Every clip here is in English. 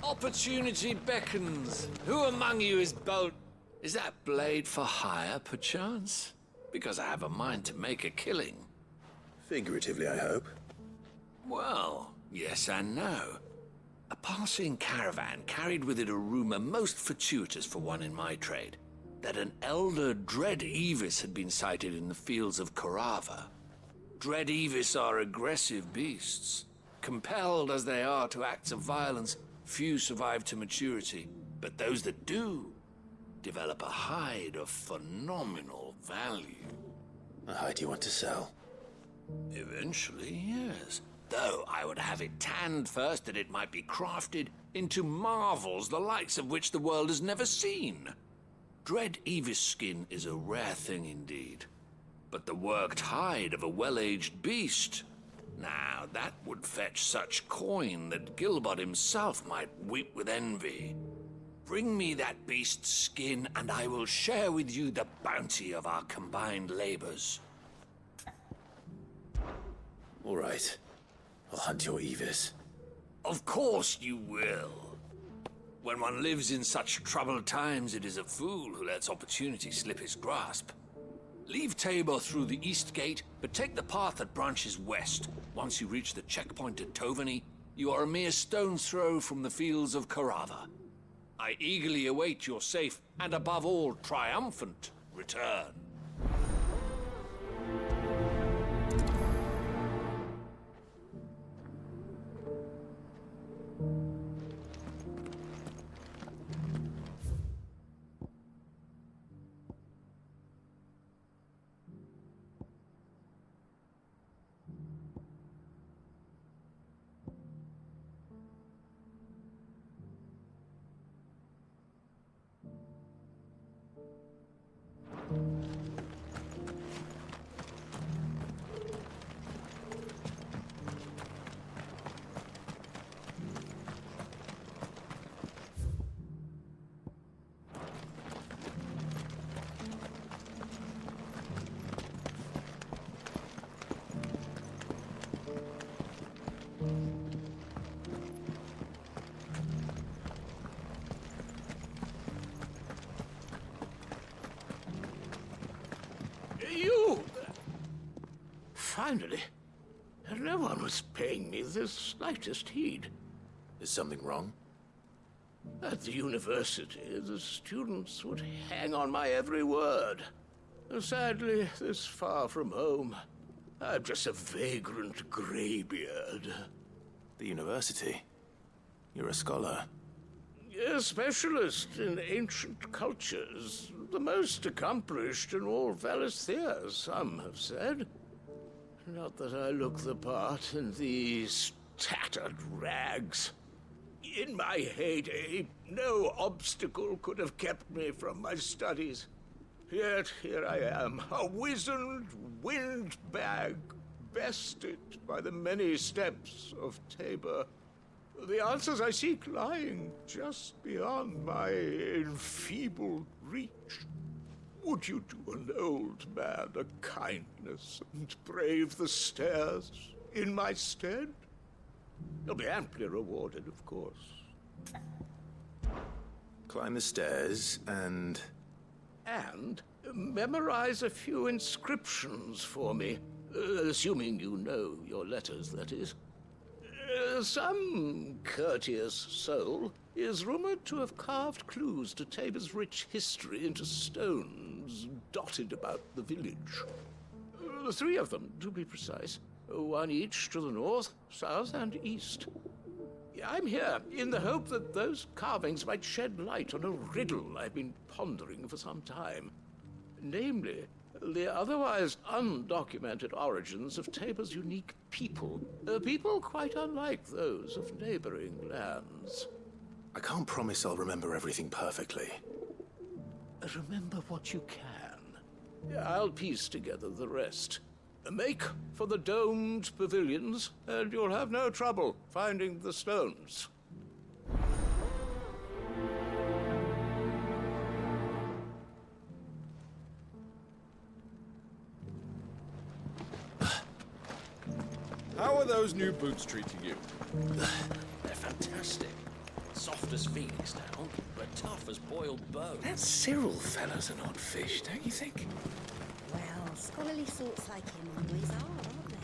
Opportunity beckons. Who among you is bold? Is that blade for hire, perchance? Because I have a mind to make a killing. Figuratively, I hope. Well, yes and no. A passing caravan carried with it a rumor most fortuitous for one in my trade, that an elder Dread Evis had been sighted in the fields of Korava. Dread Evis are aggressive beasts. Compelled as they are to acts of violence, few survive to maturity, but those that do develop a hide of phenomenal value. A hide you want to sell? Eventually, yes. Though I would have it tanned first that it might be crafted into marvels the likes of which the world has never seen. Dread Evis skin is a rare thing indeed. But the worked hide of a well-aged beast, now that would fetch such coin that Gilbert himself might weep with envy. Bring me that beast's skin, and I will share with you the bounty of our combined labors. All right. I'll hunt your Evis. Of course you will. When one lives in such troubled times, it is a fool who lets opportunity slip his grasp. Leave Tabor through the east gate, but take the path that branches west. Once you reach the checkpoint at Tovani, you are a mere stone's throw from the fields of Korava. I eagerly await your safe, and above all, triumphant return. You! Finally. No one was paying me the slightest heed. Is something wrong? At the university, the students would hang on my every word. Sadly, this far from home, I'm just a vagrant graybeard. The university? You're a scholar. A specialist in ancient cultures. The most accomplished in all Valisthea, some have said. Not that I look the part in these tattered rags. In my heyday, no obstacle could have kept me from my studies. Yet here I am, a wizened windbag, bested by the many steps of Tabor. The answers I seek lying just beyond my enfeebled reach. Would you do an old man a kindness and brave the stairs in my stead? You'll be amply rewarded, of course. Climb the stairs and... And memorize a few inscriptions for me, assuming you know your letters, that is. Some courteous soul is rumored to have carved clues to Tabor's rich history into stones dotted about the village. 3 of them, to be precise. 1 each to the north, south, and east. I'm here in the hope that those carvings might shed light on a riddle I've been pondering for some time. Namely, the otherwise undocumented origins of Tabor's unique people. People quite unlike those of neighboring lands. I can't promise I'll remember everything perfectly. Remember what you can. I'll piece together the rest. Make for the domed pavilions, and you'll have no trouble finding the stones. How are those new boots treating you? They're fantastic. soft as phoenix down, but tough as boiled bone. That Cyril fella's an odd fish, don't you think? Well, scholarly sorts like him always are, aren't they?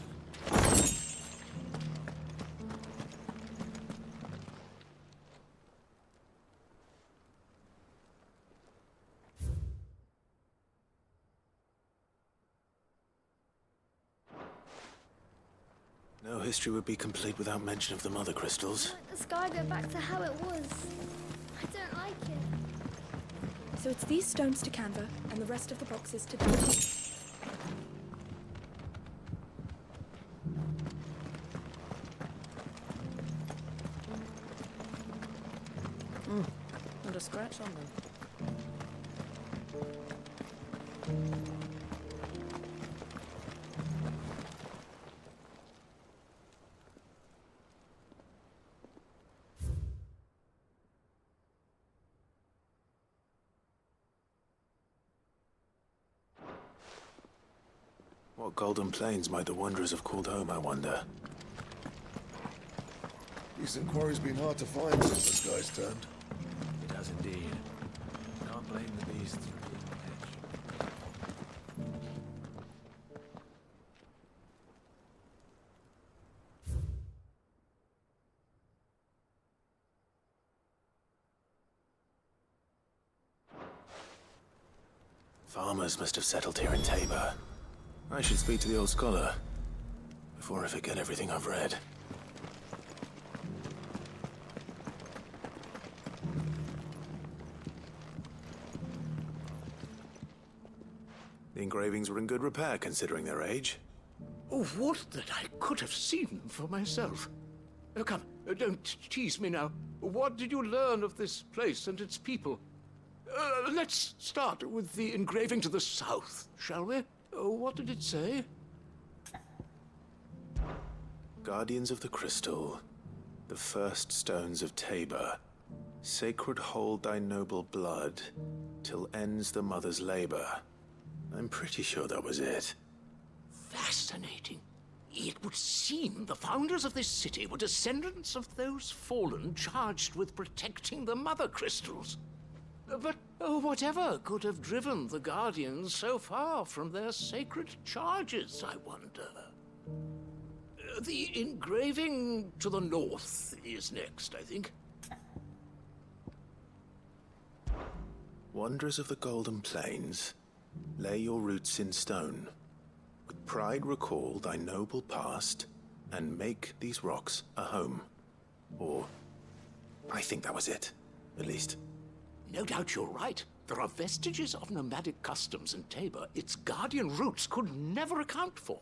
No history would be complete without mention of the mother crystals. Let the sky go back to how it was. I don't like it. So it's these stones to Canva and the rest of the boxes to Dad. Not a scratch on them. What golden plains might the Wanderers have called home, I wonder? These inquiries been hard to find since the sky's turned. It has indeed. Can't blame the beasts for being on edge. Farmers must have settled here in Tabor. I should speak to the old scholar before I forget everything I've read. The engravings were in good repair considering their age. Oh, would that I could have seen them for myself. Come, don't tease me now. What did you learn of this place and its people? Let's start with the engraving to the south, shall we? What did it say? Guardians of the Crystal, the first stones of Tabor, sacred hold thy noble blood, till ends the mother's labor. I'm pretty sure that was it. Fascinating. It would seem the founders of this city were descendants of those fallen charged with protecting the mother crystals. But whatever could have driven the Guardians so far from their sacred charges, I wonder? The engraving to the north is next, I think. Wanderers of the Golden Plains, lay your roots in stone. With pride recall thy noble past, and make these rocks a home. Or, I think that was it, at least. No doubt you're right. There are vestiges of nomadic customs in Tabor its guardian roots could never account for.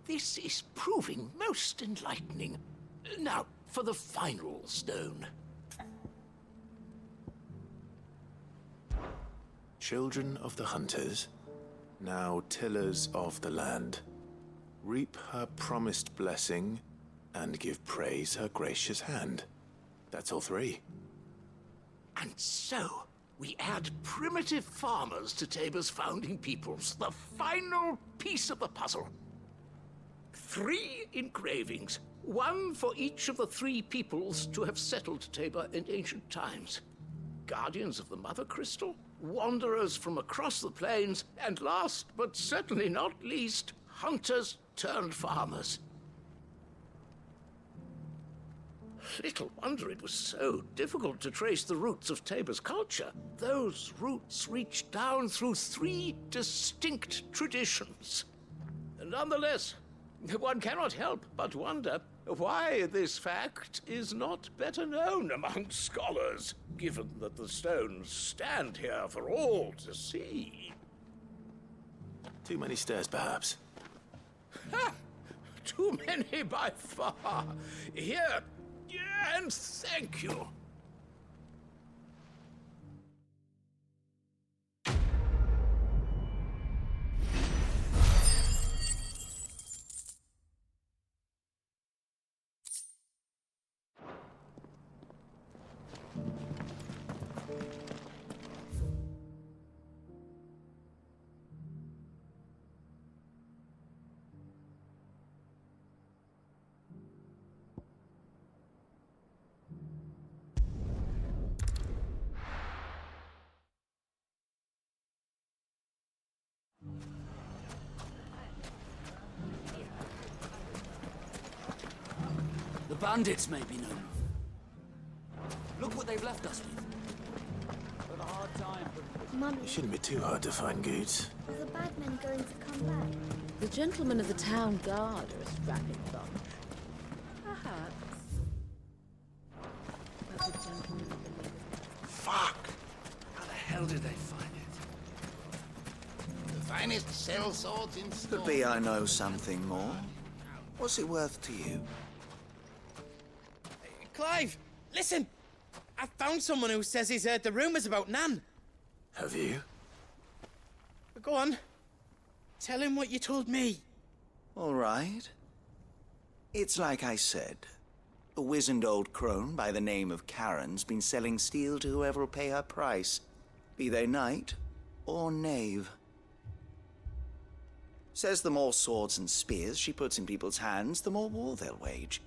This is proving most enlightening. Now, for the final stone. Children of the hunters, now tillers of the land, reap her promised blessing and give praise her gracious hand. That's all three. And so, we add primitive farmers to Tabor's founding peoples, the final piece of the puzzle. 3 engravings, one for each of the 3 peoples to have settled Tabor in ancient times. Guardians of the Mother Crystal, wanderers from across the plains, and last but certainly not least, hunters turned farmers. Little wonder it was so difficult to trace the roots of Tabor's culture. Those roots reached down through 3 distinct traditions. Nonetheless, one cannot help but wonder why this fact is not better known among scholars, given that the stones stand here for all to see. Too many stairs, perhaps. Ha! Too many by far. Here, and thank you. bandits may be no more. Look what they've left us with. We've a hard time. Mummy, It shouldn't be too hard to find Goots. are the bad men going to come back? The gentlemen of the town guard are a strapping bunch. Perhaps. But the gentlemen of the Fuck! How the hell did they find it? The finest cell swords in store. Could be I know something more. What's it worth to you? Clive, listen! I found someone who says he's heard the rumours about Nan. Have you? Go on. Tell him what you told me. All right. It's like I said. A wizened old crone by the name of Karen's been selling steel to whoever'll pay her price, be they knight or knave. Says the more swords and spears she puts in people's hands, the more war they'll wage.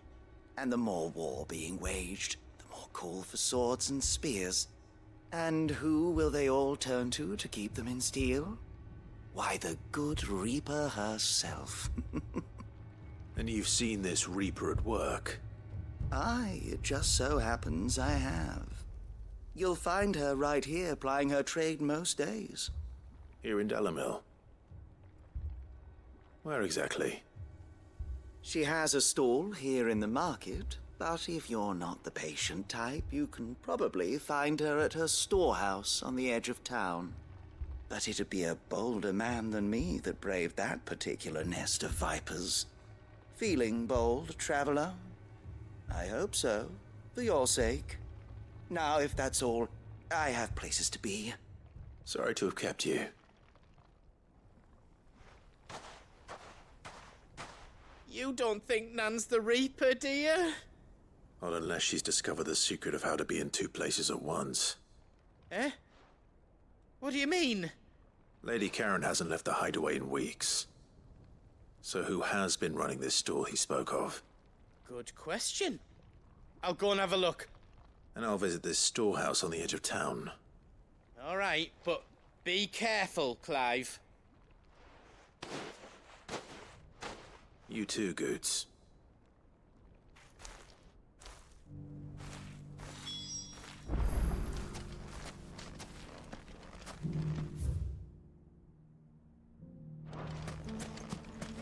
And the more war being waged, the more call for swords and spears. And who will they all turn to keep them in steel? Why, the good Reaper herself. And you've seen this Reaper at work? Aye, it just so happens I have. You'll find her right here plying her trade most days. Here in Delamil? Where exactly? She has a stall here in the market, but if you're not the patient type, you can probably find her at her storehouse on the edge of town. But it'd be a bolder man than me that braved that particular nest of vipers. Feeling bold, traveler? I hope so, for your sake. Now, if that's all, I have places to be. Sorry to have kept you. You don't think Nan's the Reaper, do you? Not unless she's discovered the secret of how to be in two places at once. Eh? What do you mean? Lady Karen hasn't left the hideaway in weeks. So who has been running this stall he spoke of? Good question. I'll go and have a look. And I'll visit this storehouse on the edge of town. All right, but be careful, Clive. You too, Goots.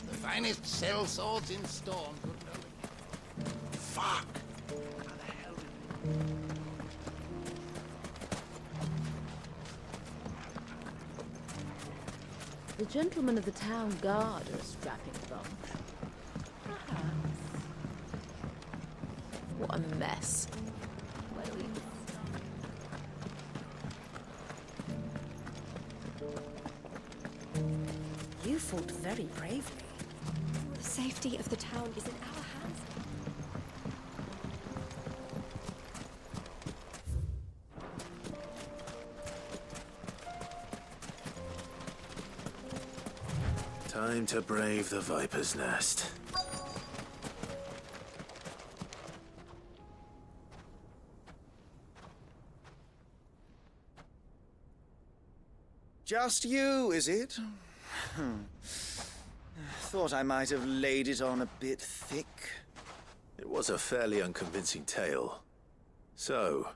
The finest cell swords in Storm. Fuck! How the hell did The gentlemen of the town guard are a strapping bunch. Perhaps. What a mess. Where do we start? You fought very bravely. The safety of the town is in our hands. Time to brave the Viper's Nest. Just you, is it? Thought I might have laid it on a bit thick. It was a fairly unconvincing tale. So,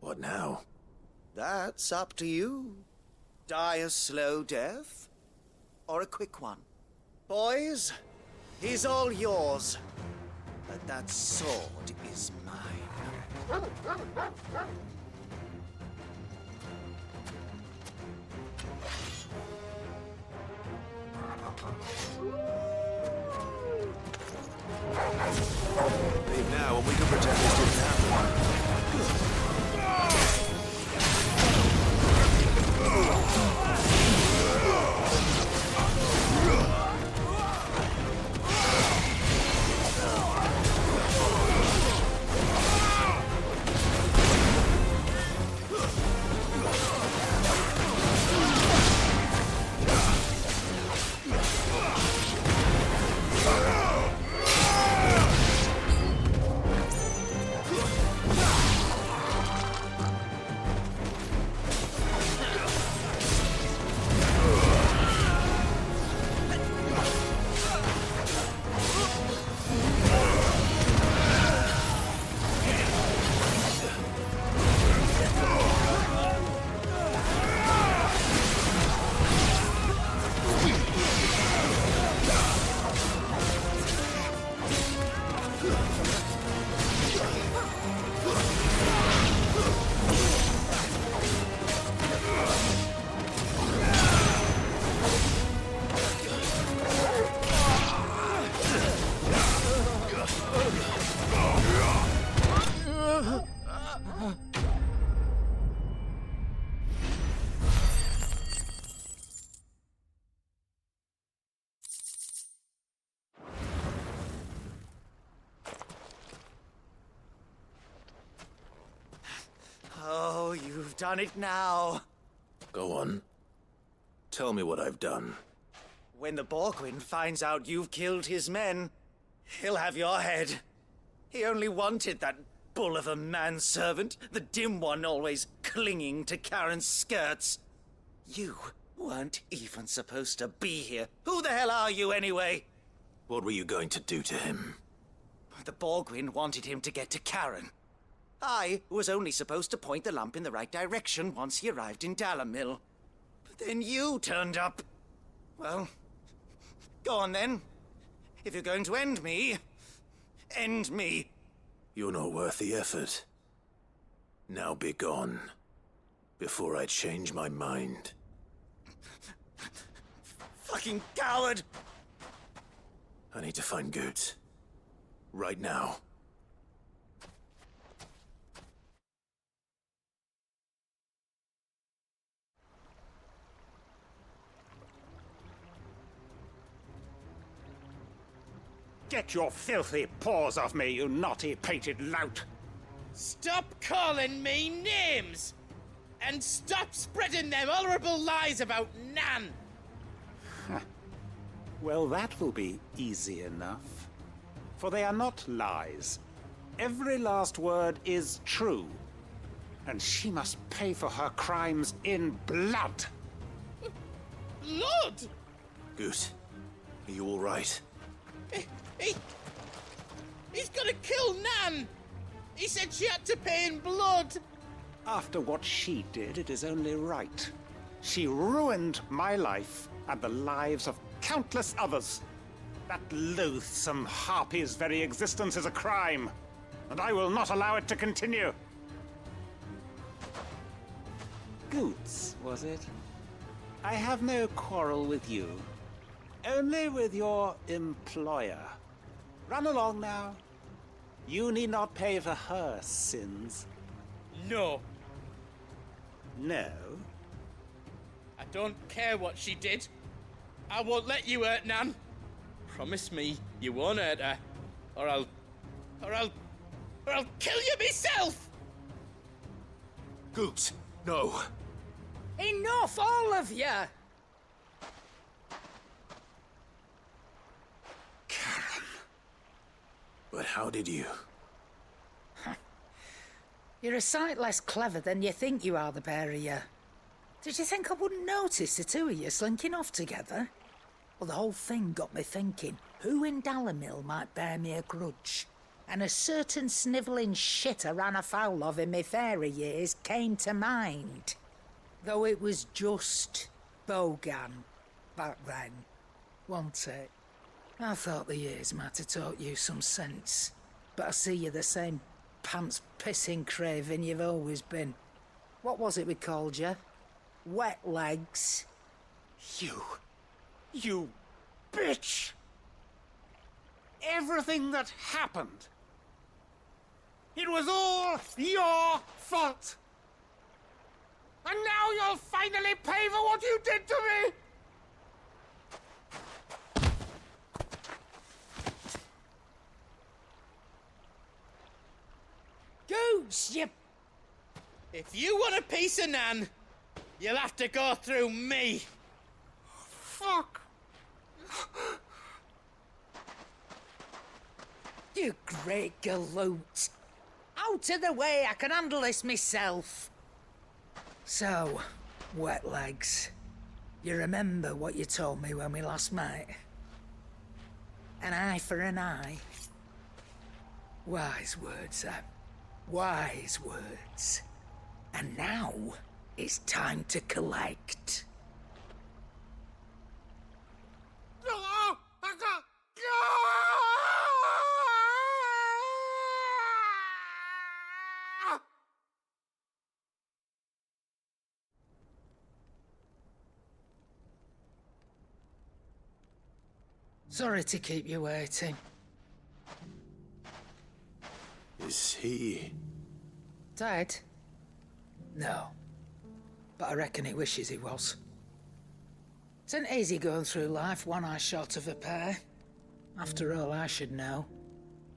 what now? That's up to you. Die a slow death, or a quick one. Boys, he's all yours. But that sword is mine. Leave now and we can pretend this didn't happen. You've done it now. Go on. Tell me what I've done. When the Borgwyn finds out you've killed his men, he'll have your head. He only wanted that bull of a manservant, the dim one always clinging to Karen's skirts. You weren't even supposed to be here. Who the hell are you anyway? What were you going to do to him? The Borgwyn wanted him to get to Karen. I was only supposed to point the lamp in the right direction once he arrived in Dalamil. But then you turned up. Well, go on then. If you're going to end me, end me. You're not worth the effort. Now be gone, before I change my mind. Fucking coward! I need to find Goots. Right now. Get your filthy paws off me, you naughty-pated lout! Stop calling me names! And stop spreading them horrible lies about Nan! Well, that will be easy enough. For they are not lies. Every last word is true. And she must pay for her crimes in blood. Blood? Goot, are you all right? He's gonna kill Nan! He said she had to pay in blood! After what she did, it is only right. She ruined my life and the lives of countless others. That loathsome harpy's very existence is a crime, and I will not allow it to continue. Goots, was it? I have no quarrel with you. Only with your employer. Run along now. You need not pay for her sins. No. No? I don't care what she did. I won't let you hurt Nan. Promise me you won't hurt her, or I'll kill you myself! Goots, no. Enough, all of you! Karen. But how did you? You're a sight less clever than you think you are, the pair of you. Did you think I wouldn't notice the two of you slinking off together? Well, the whole thing got me thinking, who in Dalamil might bear me a grudge? And a certain snivelling shit I ran afoul of in my fairy years came to mind. Though it was just Bogan back then, wasn't it? I thought the years might have taught you some sense, but I see you're the same pants-pissing craven you've always been. What was it we called you? Wet legs? You bitch! Everything that happened, it was all your fault! And now you'll finally pay for what you did to me! Goose, you... If you want a piece of Nan, you'll have to go through me. Fuck! You great galoot. Out of the way, I can handle this myself. So, wet legs, you remember what you told me when we last met? An eye for an eye. Wise words, Sam. Wise words. And now, it's time to collect. Sorry to keep you waiting. Is he... Dead? No. But I reckon he wishes he was. It ain't easy going through life one eye short of a pair. After all, I should know.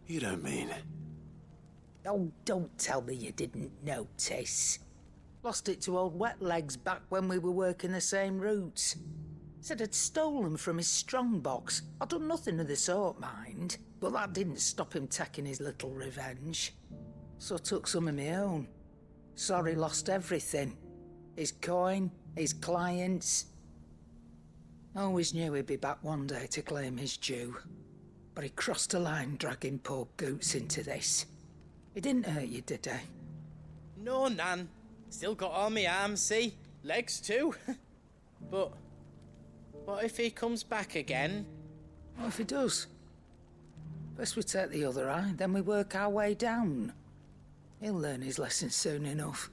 You don't mean... Oh, don't tell me you didn't notice. Lost it to old Wet Legs back when we were working the same routes. Said I'd stolen from his strongbox. I'd done nothing of the sort, mind, but that didn't stop him taking his little revenge. So I took some of my own. Sorry, lost everything. His coin, his clients. Always knew he'd be back one day to claim his due. But he crossed a line dragging poor Goots into this. He didn't hurt you, did he? No, Nan. Still got all my arms, see? Legs too. But what if he comes back again? What if he does? First we take the other eye, then we work our way down. He'll learn his lesson soon enough.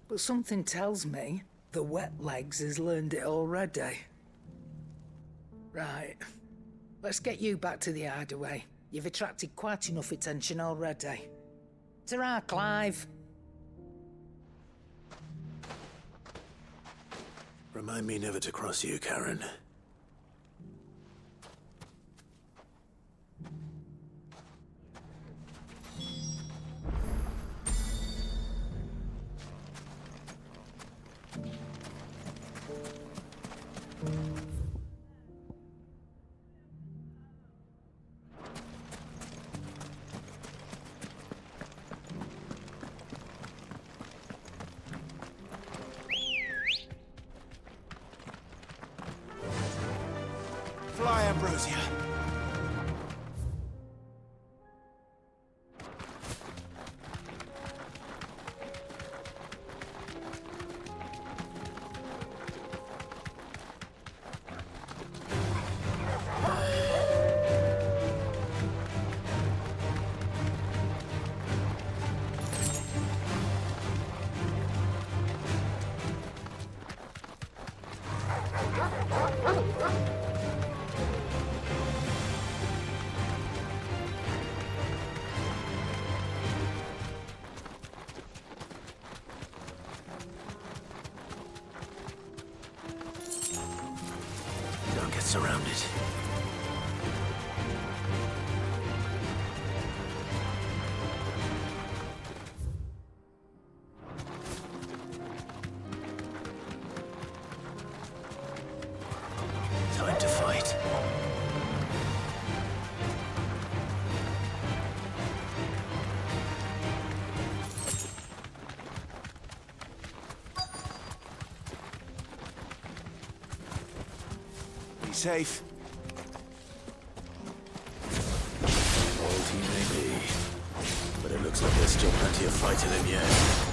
But something tells me the Wet Legs has learned it already. Right. Let's get you back to the hideaway. You've attracted quite enough attention already. Ta-ra, Clive. Remind me never to cross you, Karen. Fly, Ambrosia. Don't get surrounded. Time to fight. Be safe. Old he may be, but it looks like there's still plenty of fight in him yet.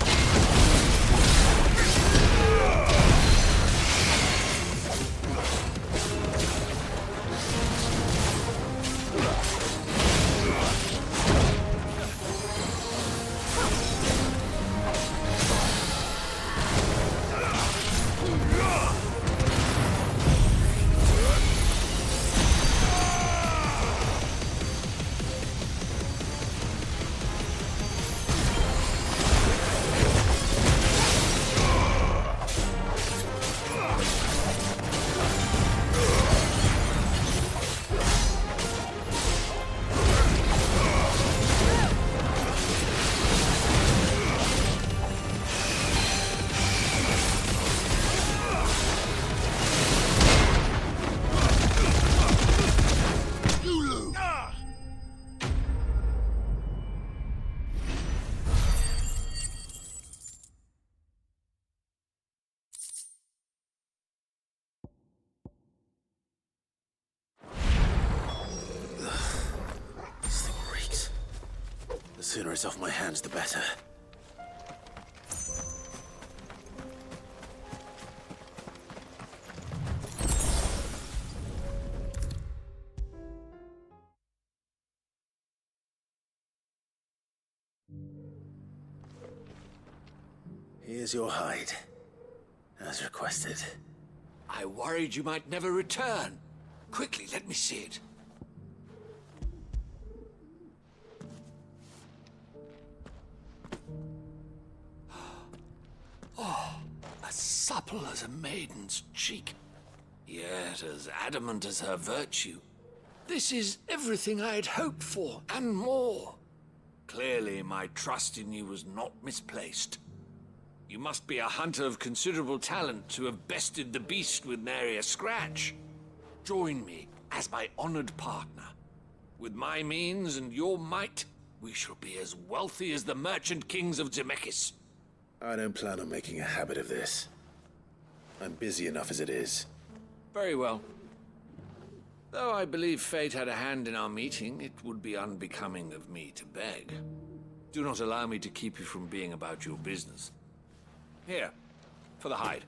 The sooner it's off my hands, the better. Here's your hide, as requested. I worried you might never return. Quickly, let me see it. Oh, as supple as a maiden's cheek, yet as adamant as her virtue. This is everything I had hoped for, and more. Clearly, my trust in you was not misplaced. You must be a hunter of considerable talent to have bested the beast with nary a scratch. Join me as my honored partner. With my means and your might, we shall be as wealthy as the merchant kings of Zemeckis. I don't plan on making a habit of this. I'm busy enough as it is. Very well. Though I believe fate had a hand in our meeting, it would be unbecoming of me to beg. Do not allow me to keep you from being about your business. Here, for the hide.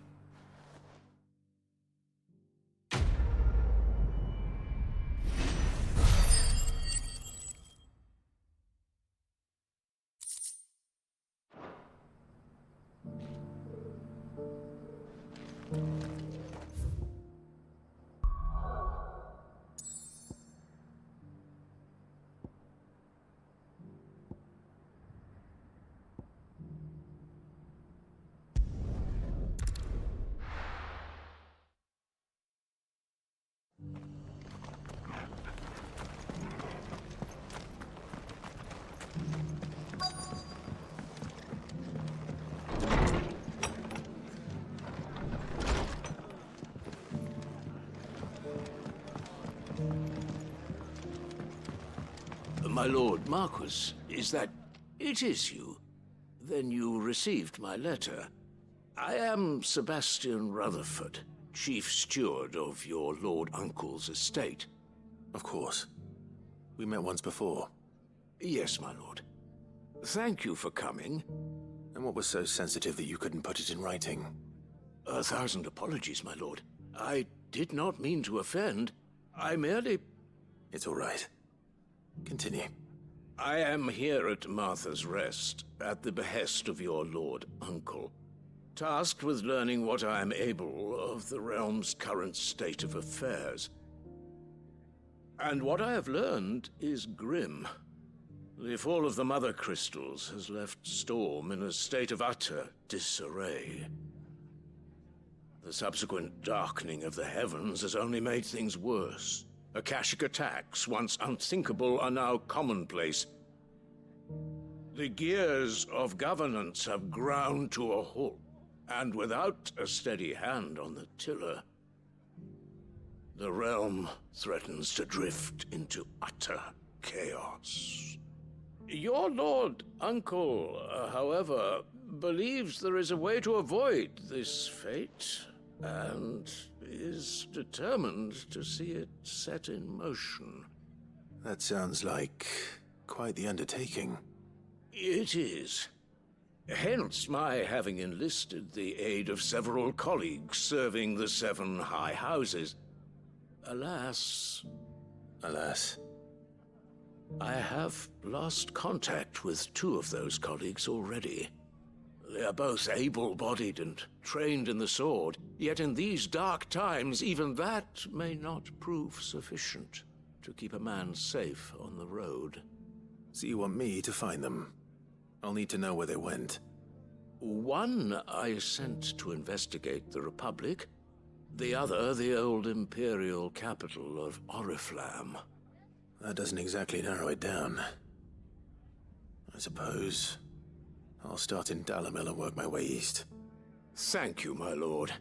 My lord Marquis, is that... It is you. Then you received my letter. I am Sebastian Rutherford, chief steward of your lord uncle's estate. Of course. We met once before. Yes, my lord. Thank you for coming. And what was so sensitive that you couldn't put it in writing? 1,000 apologies, my lord. I did not mean to offend. I merely... It's all right. Continue. I am here at Martha's Rest, at the behest of your lord uncle, tasked with learning what I am able of the realm's current state of affairs. And what I have learned is grim. The fall of the Mother Crystals has left Storm in a state of utter disarray. The subsequent darkening of the heavens has only made things worse. Akashic attacks, once unthinkable, are now commonplace. The gears of governance have ground to a halt, and without a steady hand on the tiller, the realm threatens to drift into utter chaos. Your lord uncle, however, believes there is a way to avoid this fate, and is determined to see it set in motion. That sounds like quite the undertaking. It is. Hence my having enlisted the aid of several colleagues serving the 7 high houses. Alas, I have lost contact with 2 of those colleagues already. They are both able-bodied and trained in the sword, yet in these dark times, even that may not prove sufficient to keep a man safe on the road. So you want me to find them? I'll need to know where they went. One I sent to investigate the Republic, the other the old Imperial capital of Oriflamme. That doesn't exactly narrow it down. I suppose I'll start in Dalamil and work my way east. Thank you, my lord.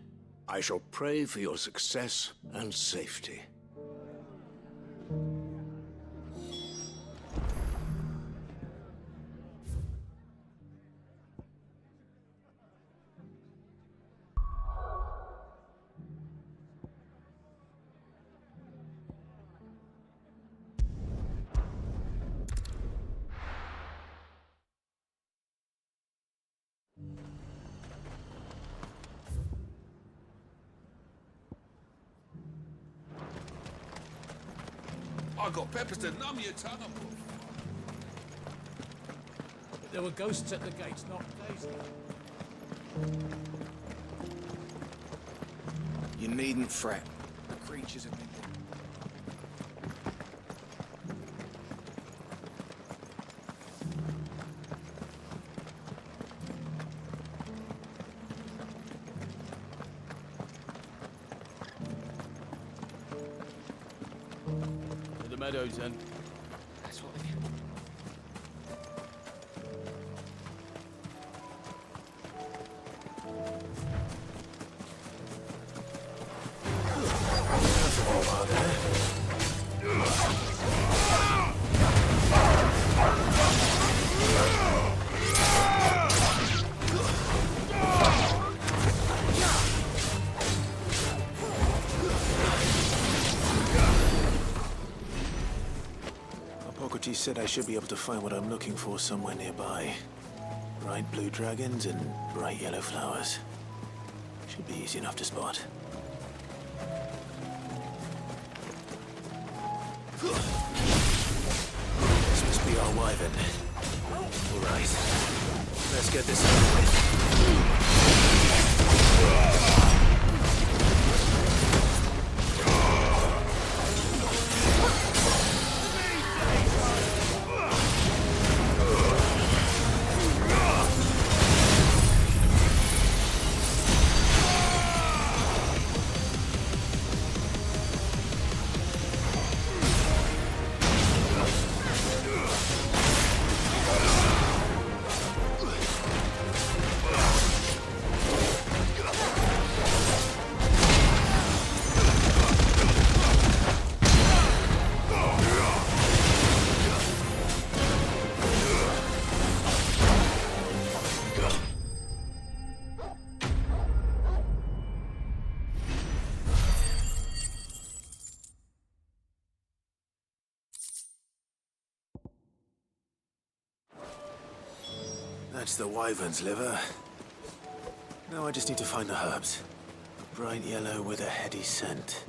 I shall pray for your success and safety. I got peppers to numb your tongue. There were ghosts at the gates, not Daisy. You needn't fret. The creatures have been... Meadows, then. That's what they Socrates said I should be able to find what I'm looking for somewhere nearby. Bright blue dragons and bright yellow flowers. Should be easy enough to spot. This must be our wyvern. All right. Let's get this over with. That's the wyvern's liver. Now I just need to find the herbs. Bright yellow with a heady scent.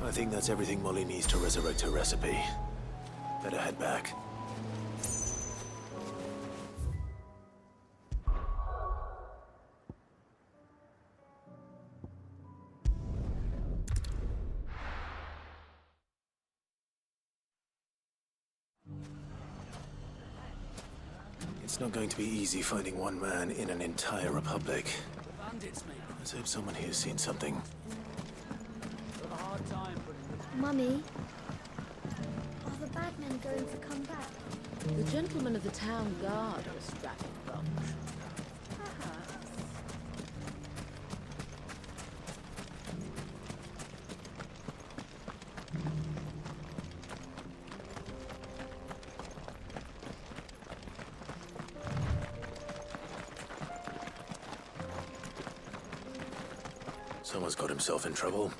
I think that's everything Molly needs to resurrect her recipe. Better head back. It's not going to be easy finding one man in an entire republic. Let's hope someone here's seen something. Mummy, are the bad men going to come back? The gentlemen of the town guard are a strapping bunch. Someone's got himself in trouble.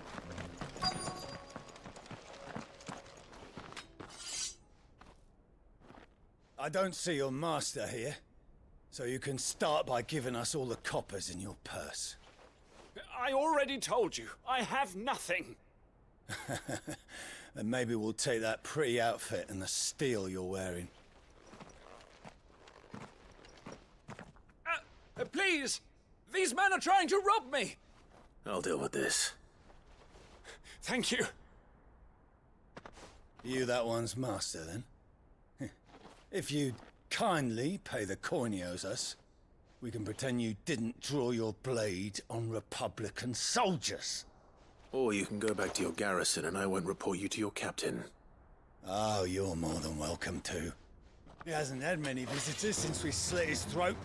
I don't see your master here, so you can start by giving us all the coppers in your purse. I already told you, I have nothing. Then maybe we'll take that pretty outfit and the steel you're wearing. Please! These men are trying to rob me! I'll deal with this. Thank you. You that one's master, then? If you'd kindly pay the coin he owes us, we can pretend you didn't draw your blade on Republican soldiers. Or you can go back to your garrison and I won't report you to your captain. Oh, you're more than welcome to. He hasn't had many visitors since we slit his throat.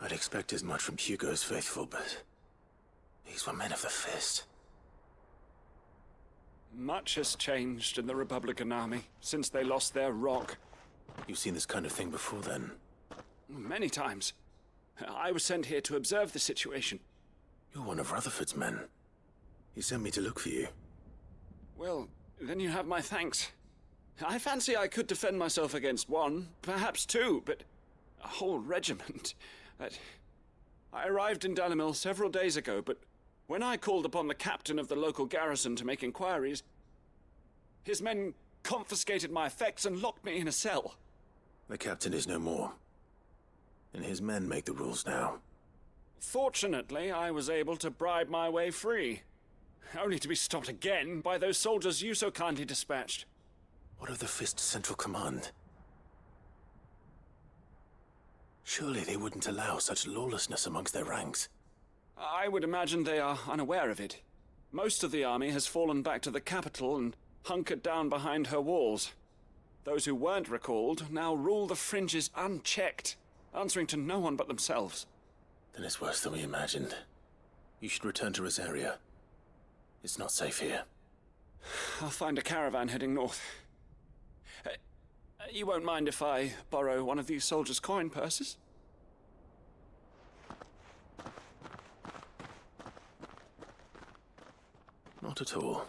I'd expect as much from Hugo's faithful, but these were men of the fist. Much has changed in the Republican army since they lost their rock. You've seen this kind of thing before, then? Many times. I was sent here to observe the situation. You're one of Rutherford's men. He sent me to look for you. Well, then you have my thanks. I fancy I could defend myself against one, perhaps two, but a whole regiment. I arrived in Dalimil several days ago, but when I called upon the captain of the local garrison to make inquiries, his men confiscated my effects and locked me in a cell. The captain is no more, and his men make the rules now. Fortunately, I was able to bribe my way free, only to be stopped again by those soldiers you so kindly dispatched. What of the Fist Central Command? Surely they wouldn't allow such lawlessness amongst their ranks. I would imagine they are unaware of it. Most of the army has fallen back to the capital and hunkered down behind her walls. Those who weren't recalled now rule the fringes unchecked, answering to no one but themselves. Then it's worse than we imagined. You should return to Rosaria. It's not safe here. I'll find a caravan heading north. You won't mind if I borrow one of these soldiers' coin purses? Not at all.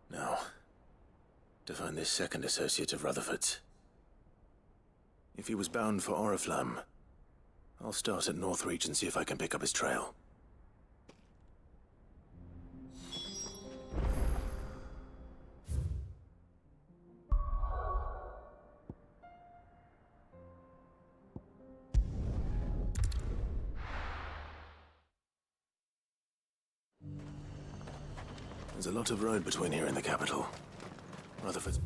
Now, to find this second associate of Rutherford's. If he was bound for Oriflamme, I'll start at Northreach and see if I can pick up his trail. There's a lot of road between here and the capital. Rutherford.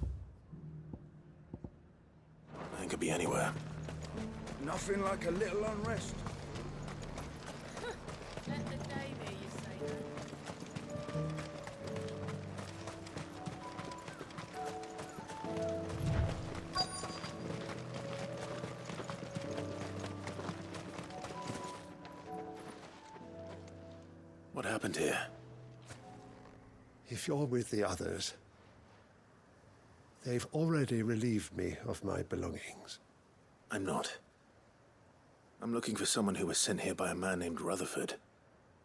It could be anywhere. Nothing like a little unrest. Let the day be, you say. What happened here? If you're with the others, they've already relieved me of my belongings. I'm not. I'm looking for someone who was sent here by a man named Rutherford.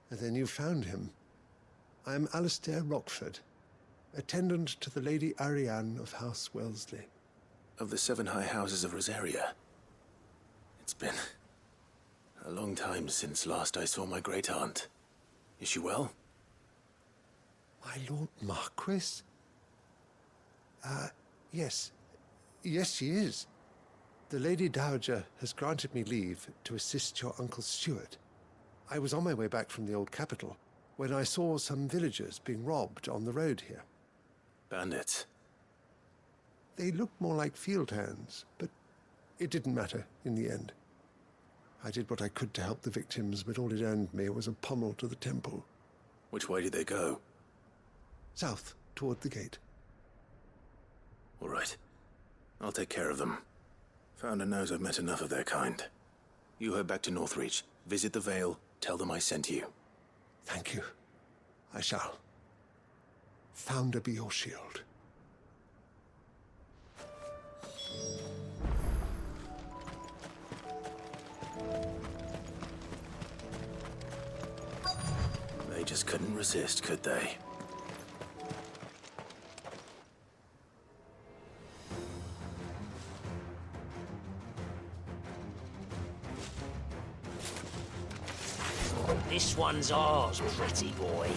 And then you found him. I'm Alistair Rockford, attendant to the Lady Ariane of House Wellesley. Of the 7 high houses of Rosaria. It's been a long time since last I saw my great-aunt. Is she well? My Lord Marquis? Yes. Yes, she is. The Lady Dowager has granted me leave to assist your Uncle Stuart. I was on my way back from the old capital when I saw some villagers being robbed on the road here. Bandits? They looked more like field hands, but it didn't matter in the end. I did what I could to help the victims, but all it earned me was a pummel to the temple. Which way did they go? South, toward the gate. All right. I'll take care of them. Founder knows I've met enough of their kind. You head back to Northreach, visit the Vale, tell them I sent you. Thank you. I shall. Founder be your shield. They just couldn't resist, could they? This one's ours, pretty boy.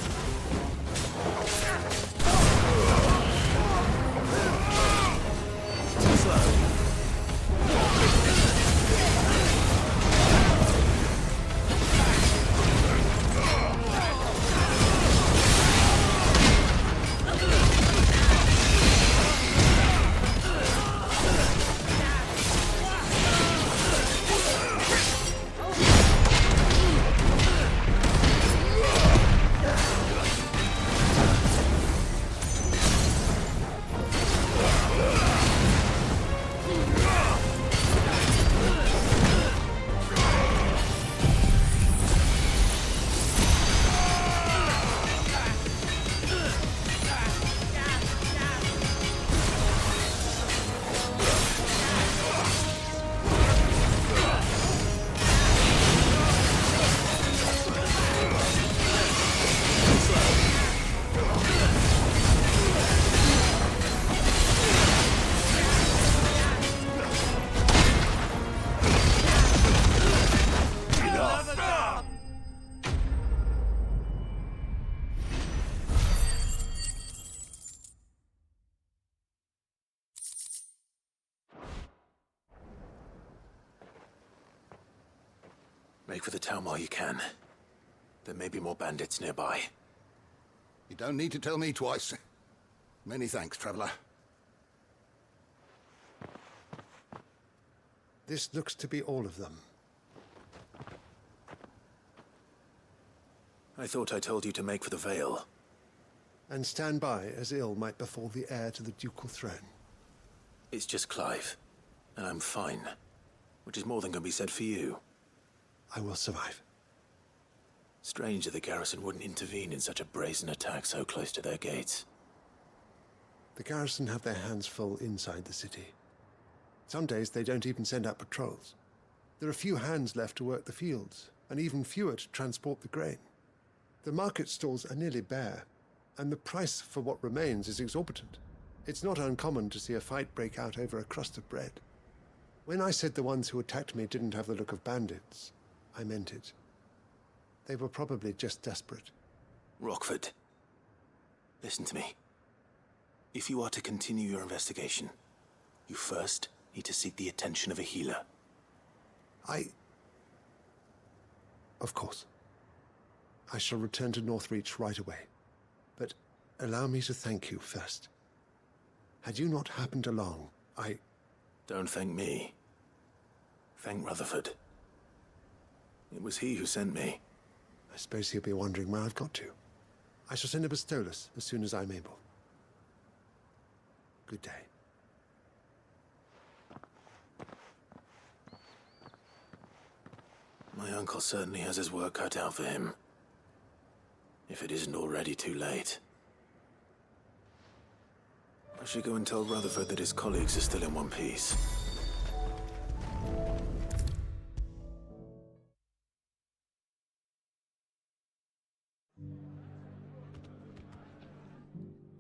Make for the town while you can. There may be more bandits nearby. You don't need to tell me twice. Many thanks, traveler. This looks to be all of them. I thought I told you to make for the Vale. And stand by as ill might befall the heir to the ducal throne. It's just Clive, and I'm fine. Which is more than can be said for you. I will survive. Strange that the garrison wouldn't intervene in such a brazen attack so close to their gates. The garrison have their hands full inside the city. Some days they don't even send out patrols. There are few hands left to work the fields, and even fewer to transport the grain. The market stalls are nearly bare, and the price for what remains is exorbitant. It's not uncommon to see a fight break out over a crust of bread. When I said the ones who attacked me didn't have the look of bandits, I meant it. They were probably just desperate. Rockford, listen to me. If you are to continue your investigation, you first need to seek the attention of a healer. Of course. I shall return to Northreach right away. But allow me to thank you first. Had you not happened along, Don't thank me. Thank Rutherford. It was he who sent me. I suppose he'll be wondering where I've got to. I shall send a Bastolus as soon as I'm able. Good day. My uncle certainly has his work cut out for him. If it isn't already too late. I should go and tell Rutherford that his colleagues are still in one piece.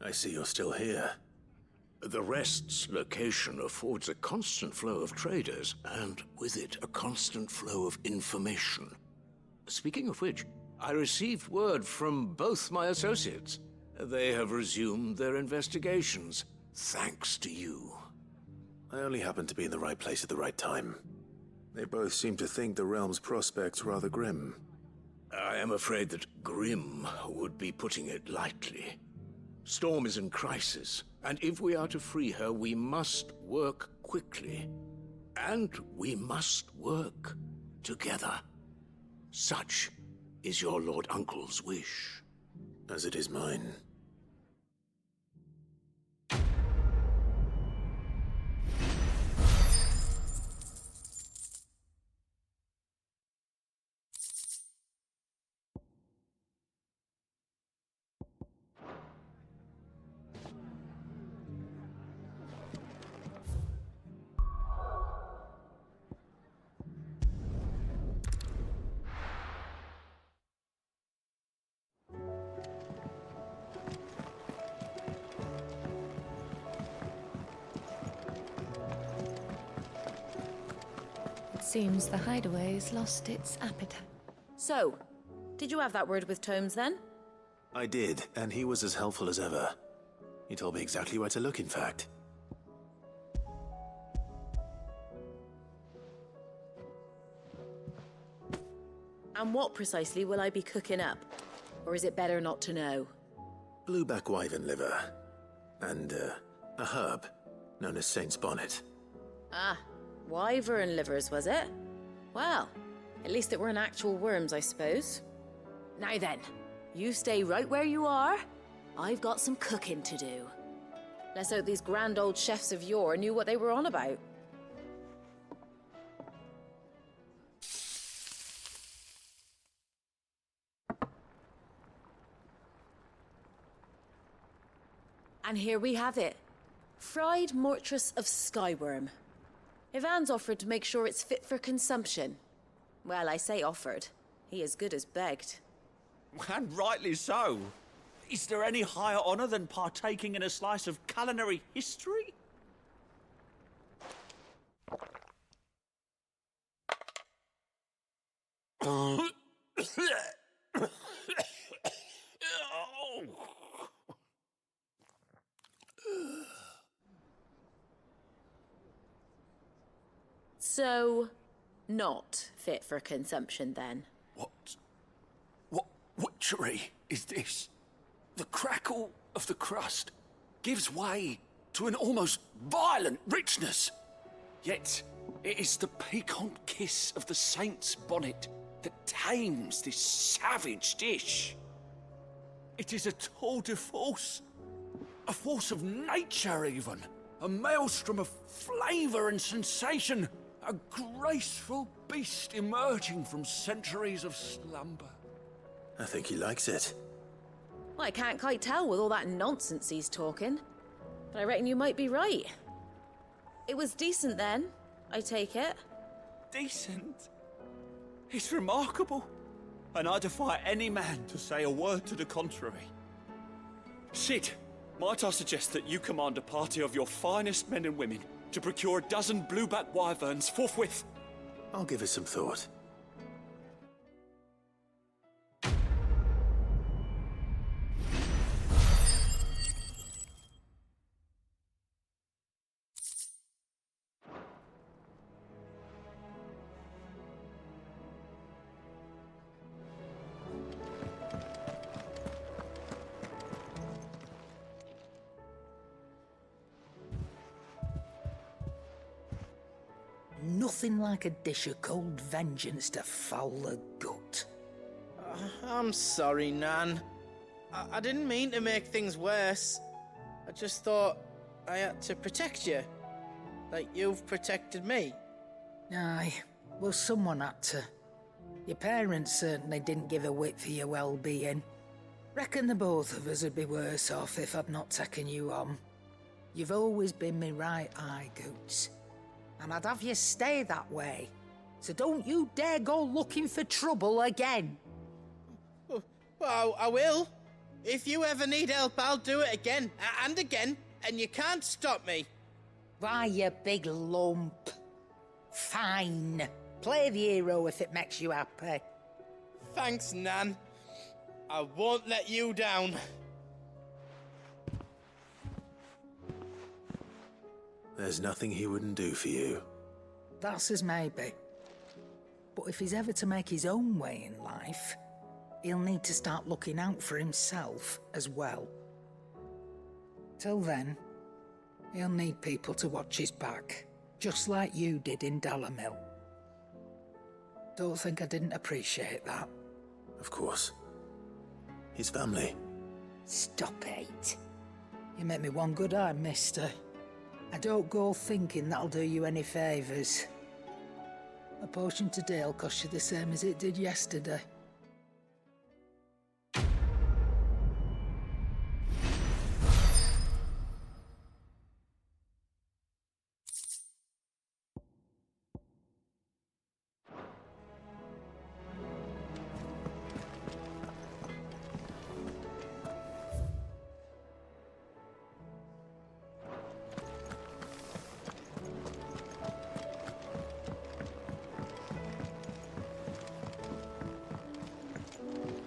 I see you're still here. The Rest's location affords a constant flow of traders, and with it, a constant flow of information. Speaking of which, I received word from both my associates. They have resumed their investigations, thanks to you. I only happened to be in the right place at the right time. They both seem to think the realm's prospects rather grim. I am afraid that grim would be putting it lightly. Storm is in crisis, and if we are to free her, we must work quickly. And we must work together. Such is your Lord Uncle's wish. As it is mine. Seems the hideaway's lost its appetite. So, did you have that word with Tomes then? I did, and he was as helpful as ever. He told me exactly where to look, in fact. And what precisely will I be cooking up? Or is it better not to know? Blueback wyvern liver. And, a herb known as Saint's Bonnet. Ah, wyvern livers, was it? Well, at least it weren't actual worms, I suppose. Now then, you stay right where you are. I've got some cooking to do. Let's hope these grand old chefs of yore knew what they were on about. And here we have it. Fried mortress of skyworm. Ivan's offered to make sure it's fit for consumption. Well, I say offered. He as good as begged. And rightly so. Is there any higher honor than partaking in a slice of culinary history? So, not fit for consumption then. What witchery is this? The crackle of the crust gives way to an almost violent richness. Yet it is the piquant kiss of the saint's bonnet that tames this savage dish. It is a tour de force, a force of nature even, a maelstrom of flavour and sensation, a graceful beast emerging from centuries of slumber. I think he likes it. Well, I can't quite tell with all that nonsense he's talking, but I reckon you might be right. It was decent then, I take it. Decent? It's remarkable. And I defy any man to say a word to the contrary. Sid, might I suggest that you command a party of your finest men and women to procure a dozen blueback wyverns forthwith? I'll give it some thought. Nothing like a dish of cold vengeance to foul the gut. I'm sorry, Nan. I didn't mean to make things worse. I just thought I had to protect you. Like you've protected me. Aye, well, someone had to. Your parents certainly didn't give a whit for your well-being. Reckon the both of us would be worse off if I'd not taken you on. You've always been me right eye, Goots. And I'd have you stay that way. So don't you dare go looking for trouble again. Well, I will. If you ever need help, I'll do it again and again, and you can't stop me. Why, you big lump. Fine. Play the hero if it makes you happy. Thanks, Nan. I won't let you down. There's nothing he wouldn't do for you. That's as maybe. But if he's ever to make his own way in life, he'll need to start looking out for himself as well. Till then, he'll need people to watch his back, just like you did in Dalamil. Don't think I didn't appreciate that. Of course. His family. Stop it. You make me one good eye, mister. I don't go thinking that'll do you any favours. A potion today'll cost you the same as it did yesterday.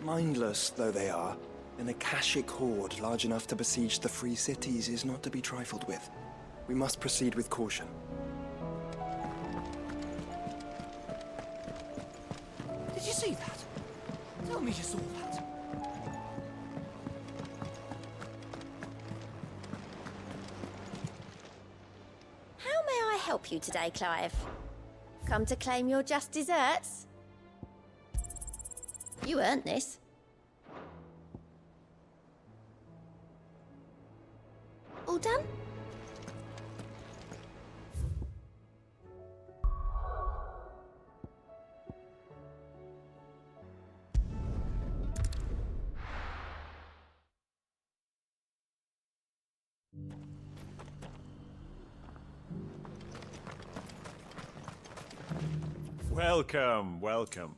Mindless though they are, an Akashic horde large enough to besiege the free cities is not to be trifled with. We must proceed with caution. Did you see that? Tell me you saw that. How may I help you today, Clive? Come to claim your just desserts? You earned this. All done? Welcome, welcome.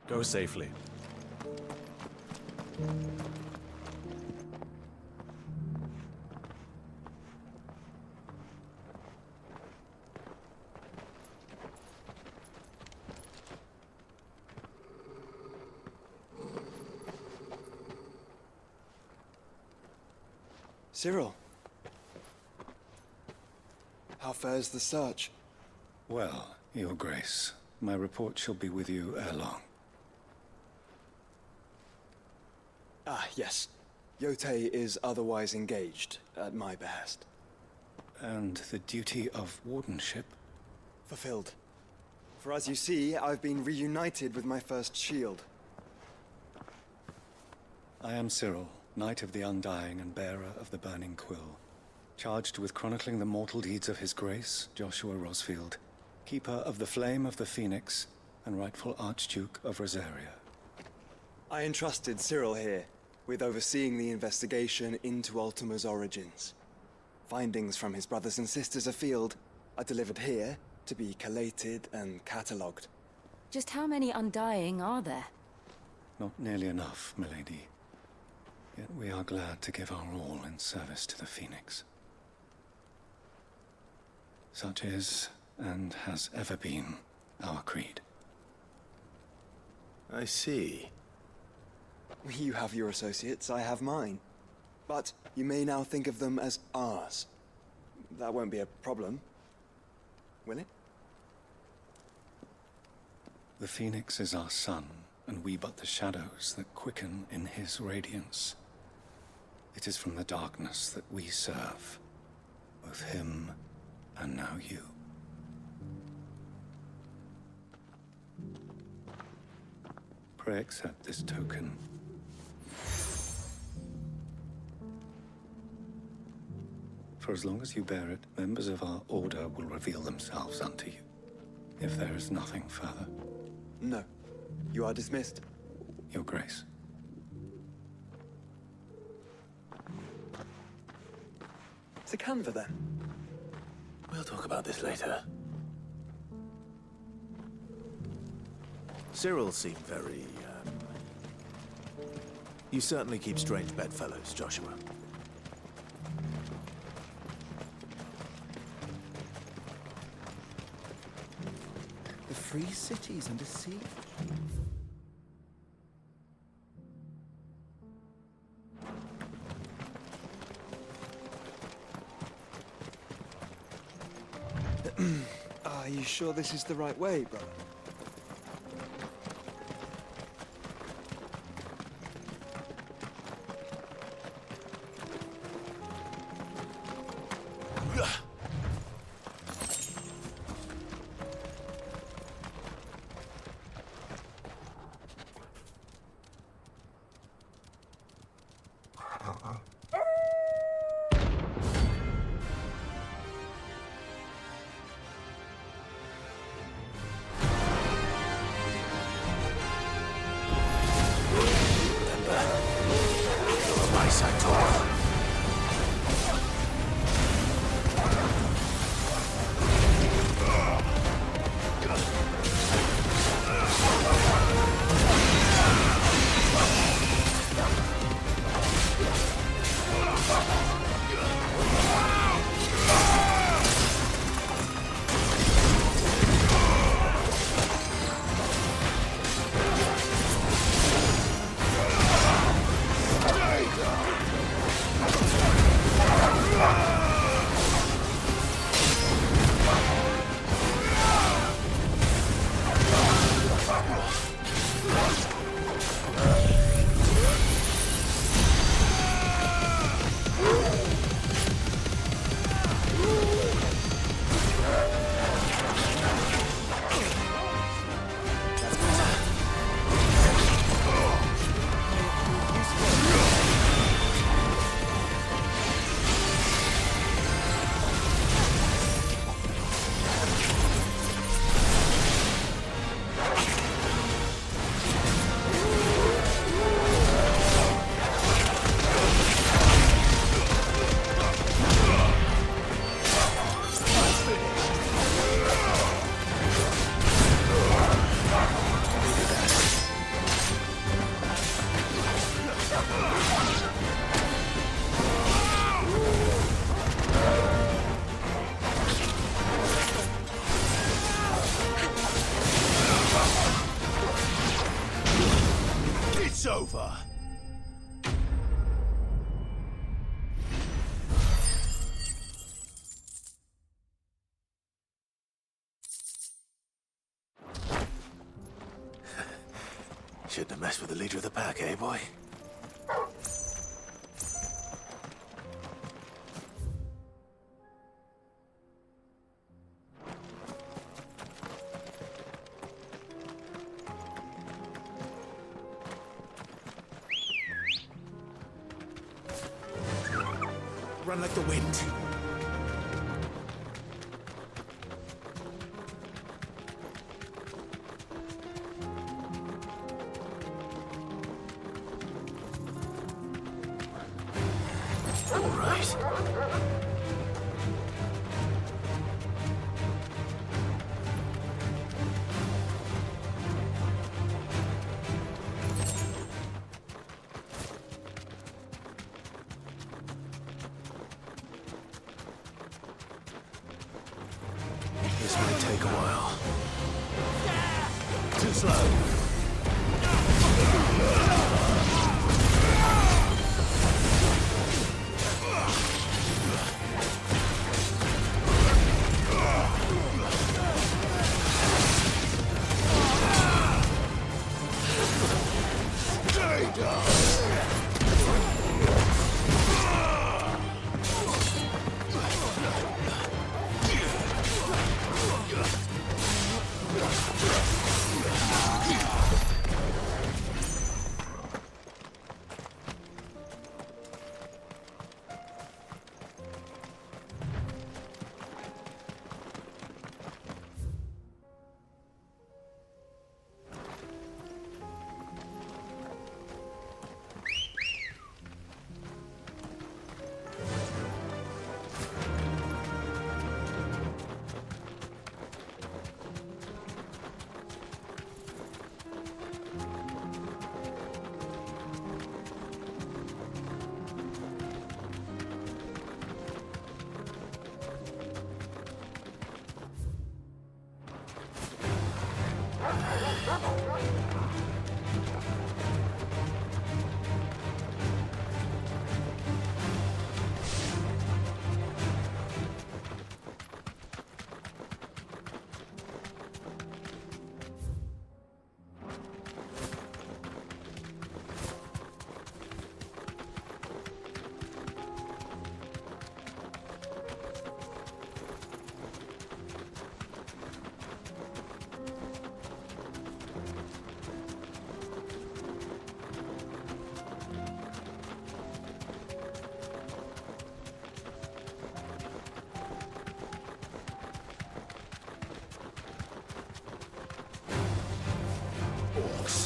Go safely. Cyril. How fares the search? Well, Your Grace, my report shall be with you ere long. Ah, yes. Yotei is otherwise engaged, at my behest. And the duty of wardenship? Fulfilled. For as you see, I've been reunited with my first shield. I am Cyril, Knight of the Undying and bearer of the Burning Quill, charged with chronicling the mortal deeds of His Grace, Joshua Rosfield, Keeper of the Flame of the Phoenix, and rightful Archduke of Rosaria. I entrusted Cyril here with overseeing the investigation into Ultima's origins. Findings from his brothers and sisters afield are delivered here to be collated and catalogued. Just how many Undying are there? Not nearly enough, milady. Yet we are glad to give our all in service to the Phoenix. Such is, and has ever been, our creed. I see. You have your associates, I have mine. But you may now think of them as ours. That won't be a problem, will it? The Phoenix is our sun, and we but the shadows that quicken in his radiance. It is from the darkness that we serve, both him and now you. Pray accept this token. For as long as you bear it, members of our order will reveal themselves unto you. If there is nothing further. No. You are dismissed. Your Grace. To Canva, then. We'll talk about this later. Cyril seemed very, You certainly keep strange bedfellows, Joshua. The free cities under siege. Are you sure this is the right way, brother? good to mess with the leader of the pack, eh, boy? Run like the wind. All right. This might take a while. Too slow.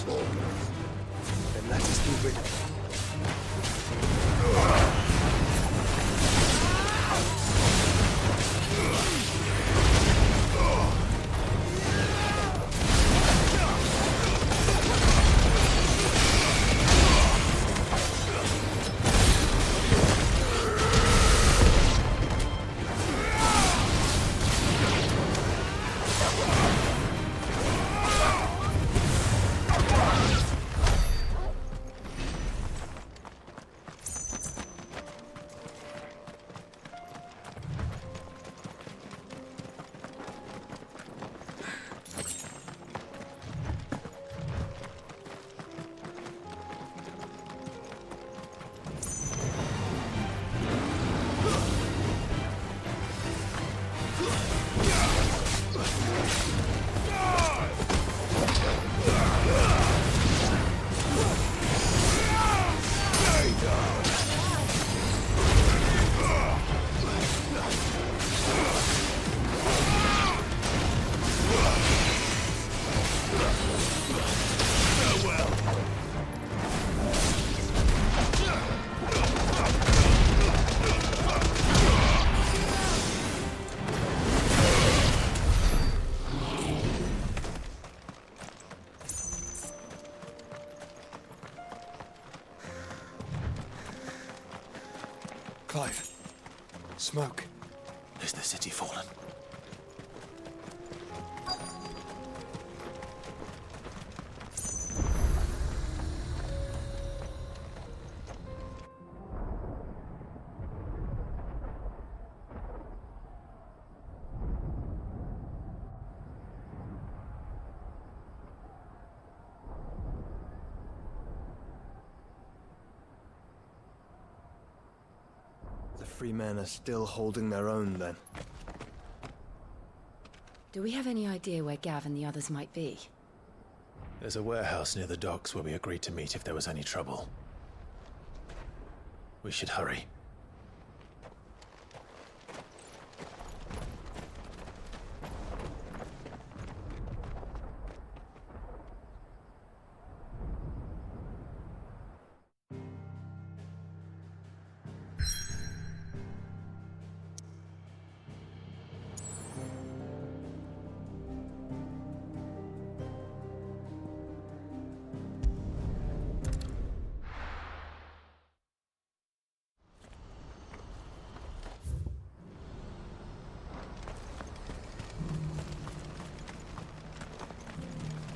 Then let us be rid of them. Clive. Smoke. Is the city fallen? Joffrey men are still holding their own, then. Do we have any idea where Gav and the others might be? There's a warehouse near the docks where we agreed to meet if there was any trouble. We should hurry.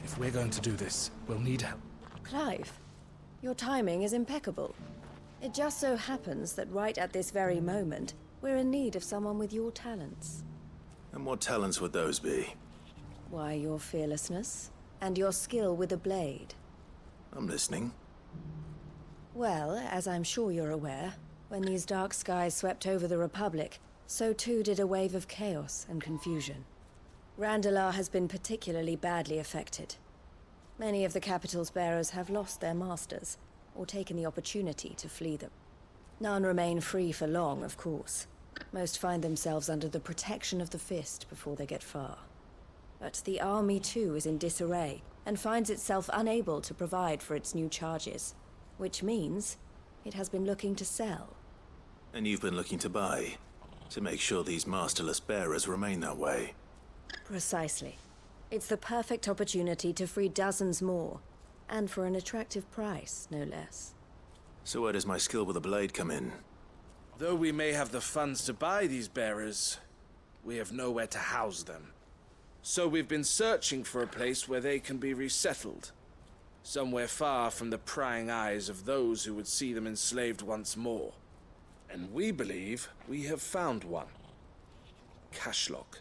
If we're going to do this, we'll need help. Clive, your timing is impeccable. It just so happens that right at this very moment, we're in need of someone with your talents. And what talents would those be? Why, your fearlessness and your skill with a blade. I'm listening. Well, as I'm sure you're aware, when these dark skies swept over the Republic, so too did a wave of chaos and confusion. Randalar has been particularly badly affected. Many of the capital's bearers have lost their masters, or taken the opportunity to flee them. None remain free for long, of course. Most find themselves under the protection of the Fist before they get far. But the army too is in disarray, and finds itself unable to provide for its new charges. Which means it has been looking to sell. And you've been looking to buy, to make sure these masterless bearers remain that way. Precisely. It's the perfect opportunity to free dozens more, and for an attractive price, no less. So where does my skill with a blade come in? Though we may have the funds to buy these bearers, we have nowhere to house them. So we've been searching for a place where they can be resettled. Somewhere far from the prying eyes of those who would see them enslaved once more. And we believe we have found one. Cashlock.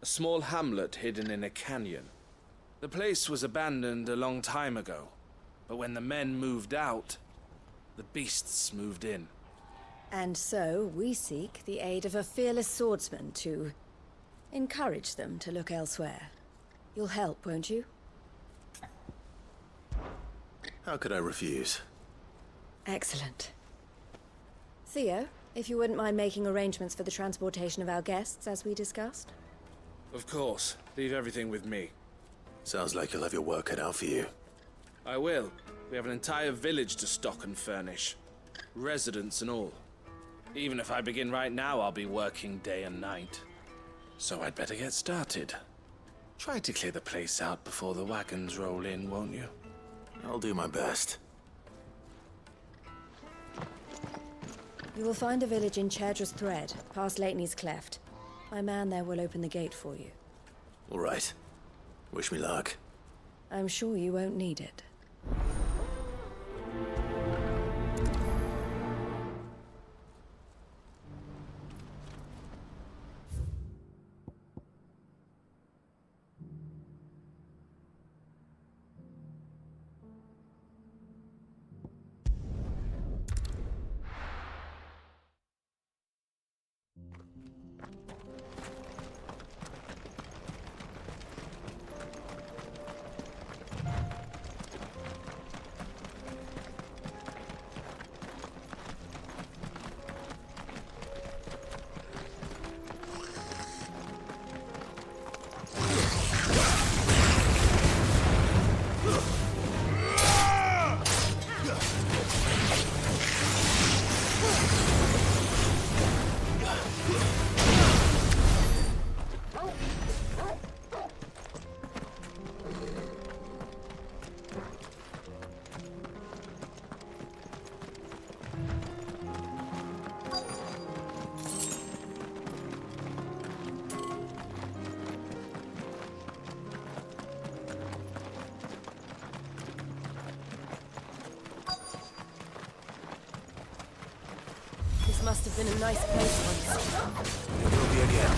A small hamlet hidden in a canyon. The place was abandoned a long time ago, but when the men moved out, the beasts moved in. And so we seek the aid of a fearless swordsman to encourage them to look elsewhere. You'll help, won't you? How could I refuse? Excellent. Theo, if you wouldn't mind making arrangements for the transportation of our guests, as we discussed. Of course. Leave everything with me. Sounds like you'll have your work cut out for you. I will. We have an entire village to stock and furnish. Residents and all. Even if I begin right now, I'll be working day and night. So I'd better get started. Try to clear the place out before the wagons roll in, won't you? I'll do my best. You will find a village in Chaedra's Thread, past Leitney's Cleft. My man there will open the gate for you. All right. Wish me luck. I'm sure you won't need it. Must have been a nice place once. It will be again.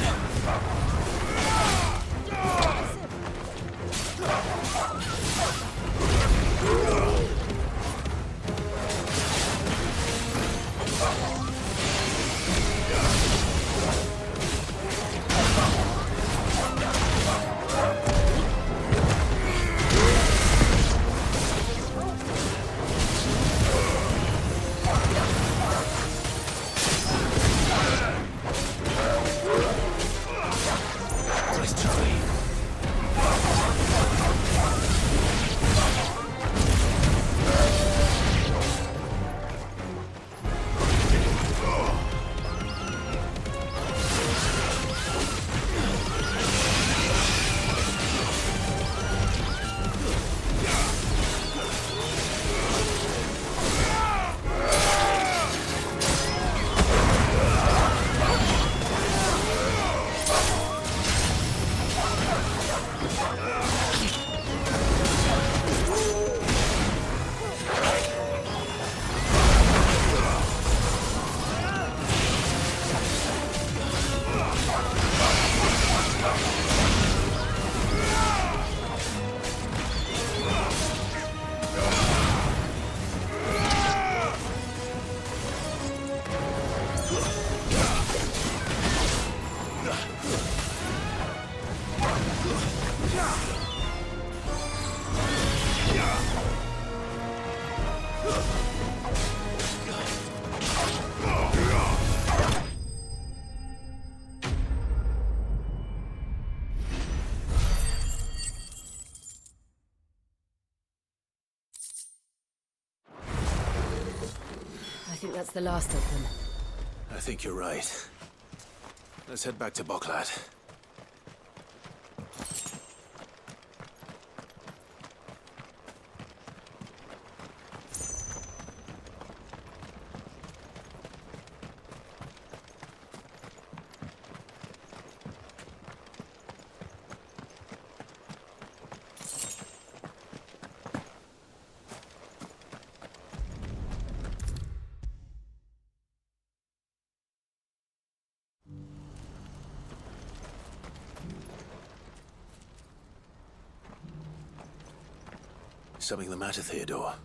that's the last of them. I think you're right. Let's head back to Boklat. Something the matter, Theodore?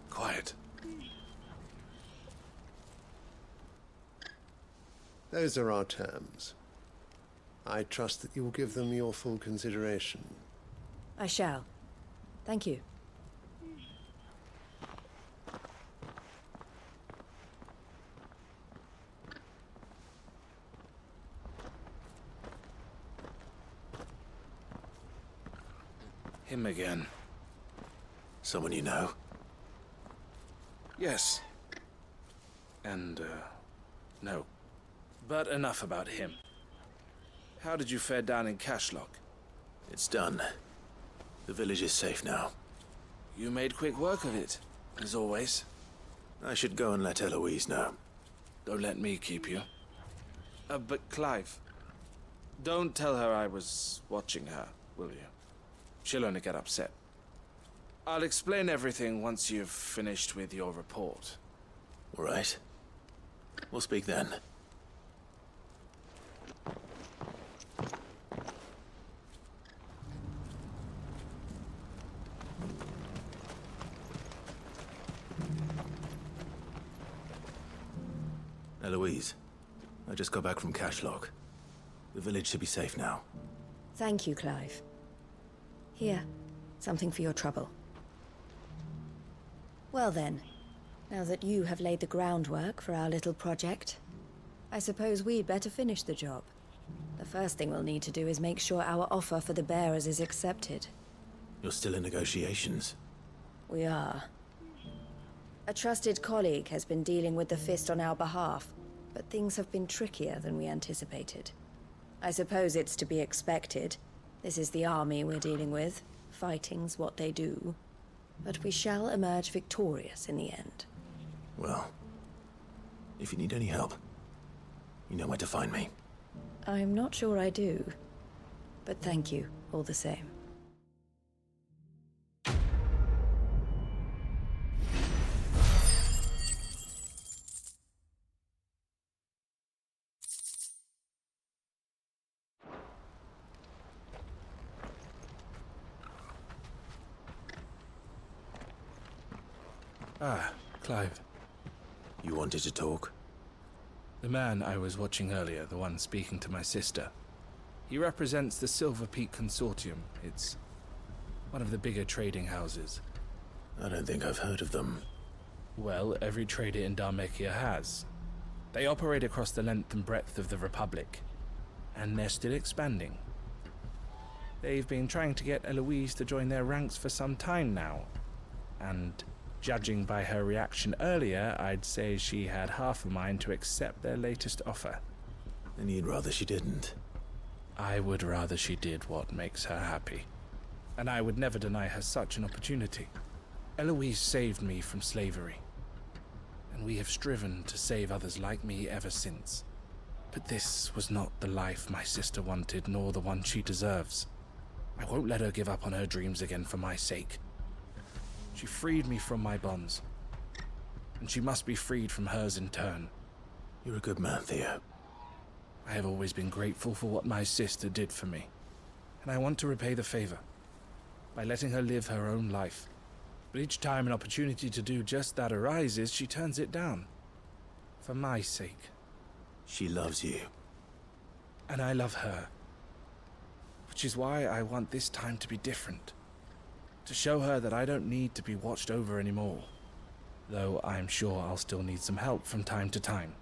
Quiet. Those are our terms. I trust that you will give them your full consideration. I shall. Thank you. Him again. Someone you know? Yes. And, no. But enough about him. How did you fare down in Cashlock? It's done. The village is safe now. You made quick work of it, as always. I should go and let Eloise know. Don't let me keep you. But Clive, don't tell her I was watching her, will you? She'll only get upset. I'll explain everything once you've finished with your report. All right. We'll speak then. Eloise, I just got back from Cashlock. The village should be safe now. Thank you, Clive. Here, something for your trouble. Well then, now that you have laid the groundwork for our little project, I suppose we'd better finish the job. The first thing we'll need to do is make sure our offer for the bearers is accepted. You're still in negotiations? We are. A trusted colleague has been dealing with the Fist on our behalf, but things have been trickier than we anticipated. I suppose it's to be expected. This is the army we're dealing with. Fighting's what they do. But we shall emerge victorious in the end. Well, if you need any help, you know where to find me. I'm not sure I do, but thank you all the same. Ah, Clive. You wanted to talk? The man I was watching earlier, the one speaking to my sister, he represents the Silver Peak Consortium. It's one of the bigger trading houses. I don't think I've heard of them. Well, every trader in Dharmekia has. They operate across the length and breadth of the Republic, and they're still expanding. They've been trying to get Eloise to join their ranks for some time now, and judging by her reaction earlier, I'd say she had half a mind to accept their latest offer. And you'd rather she didn't? I would rather she did what makes her happy. And I would never deny her such an opportunity. Eloise saved me from slavery. And we have striven to save others like me ever since. But this was not the life my sister wanted, nor the one she deserves. I won't let her give up on her dreams again for my sake. She freed me from my bonds, and she must be freed from hers in turn. You're a good man, Theo. I have always been grateful for what my sister did for me, and I want to repay the favor by letting her live her own life. But each time an opportunity to do just that arises, she turns it down. For my sake. She loves you. And I love her. Which is why I want this time to be different. To show her that I don't need to be watched over anymore. Though I'm sure I'll still need some help from time to time.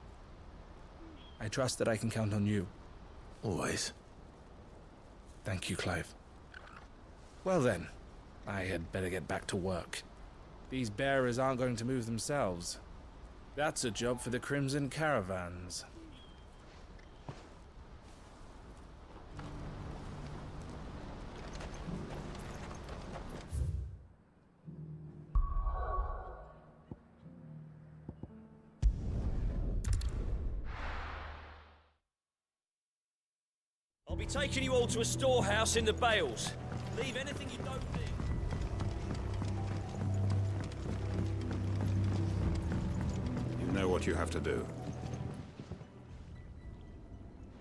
I trust that I can count on you. Always. Thank you, Clive. Well then, I had better get back to work. These bearers aren't going to move themselves. That's a job for the Crimson Caravans. I'll be taking you all to a storehouse in the Bales. Leave anything you don't need. You know what you have to do.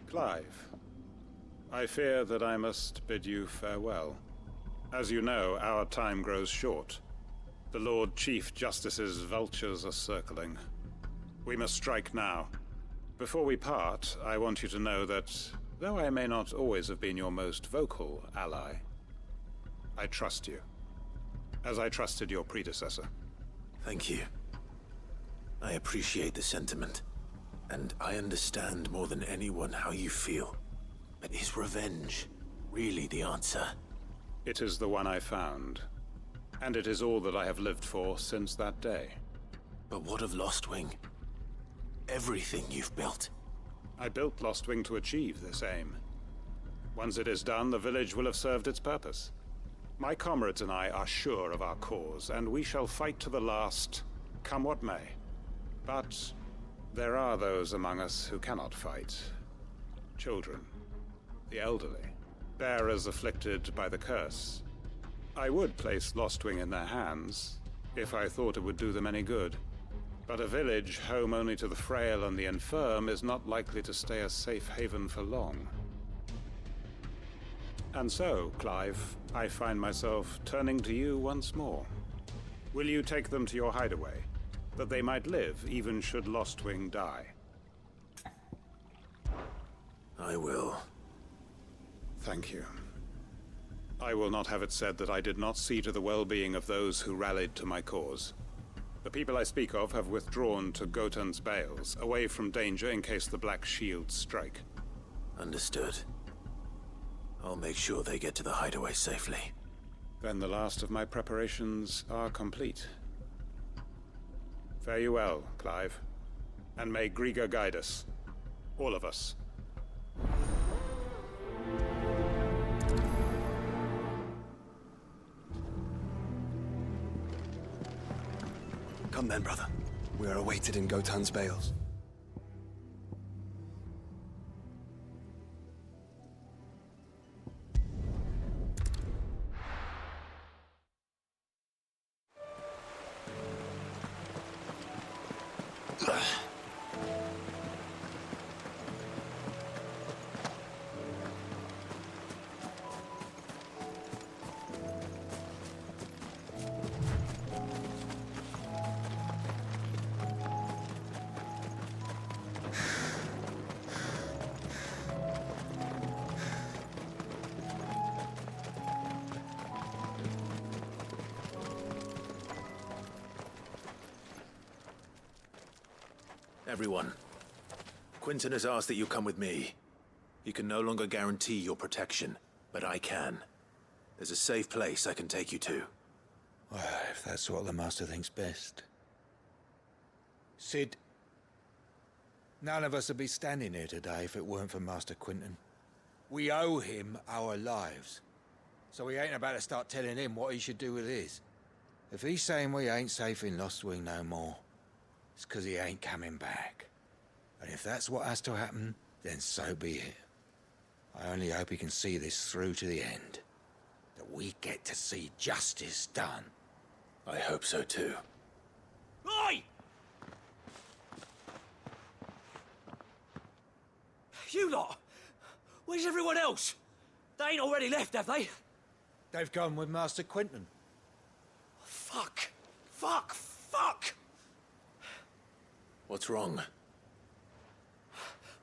Clive, I fear that I must bid you farewell. As you know, our time grows short. The Lord Chief Justice's vultures are circling. We must strike now. Before we part, I want you to know that, though I may not always have been your most vocal ally, I trust you, as I trusted your predecessor. Thank you. I appreciate the sentiment, and I understand more than anyone how you feel. But is revenge really the answer? It is the one I found, and it is all that I have lived for since that day. But what of Lostwing? Everything you've built. I built Lostwing to achieve this aim. Once it is done, the village will have served its purpose. My comrades and I are sure of our cause, and we shall fight to the last, come what may. But there are those among us who cannot fight. Children, the elderly, bearers afflicted by the curse. I would place Lostwing in their hands, if I thought it would do them any good. But a village home only to the frail and the infirm is not likely to stay a safe haven for long. And so, Clive, I find myself turning to you once more. Will you take them to your hideaway, that they might live even should Lostwing die? I will. Thank you. I will not have it said that I did not see to the well-being of those who rallied to my cause. The people I speak of have withdrawn to Gotan's Bales, away from danger in case the Black Shields strike. Understood. I'll make sure they get to the hideaway safely. Then the last of my preparations are complete. Fare you well, Clive. And may Griga guide us. All of us. Come then, brother. We are awaited in Gotan's Bales. Everyone, Quinton has asked that you come with me. He can no longer guarantee your protection, but I can. There's a safe place I can take you to. Well, if that's what the Master thinks best. Sid, none of us would be standing here today if it weren't for Master Quinton. We owe him our lives. So we ain't about to start telling him what he should do with his. If he's saying we ain't safe in Lostwing no more, it's 'cause he ain't coming back. And if that's what has to happen, then so be it. I only hope he can see this through to the end. That we get to see justice done. I hope so too. Oi! You lot! Where's everyone else? They ain't already left, have they? They've gone with Master Quinton. Fuck! Fuck! Fuck! What's wrong?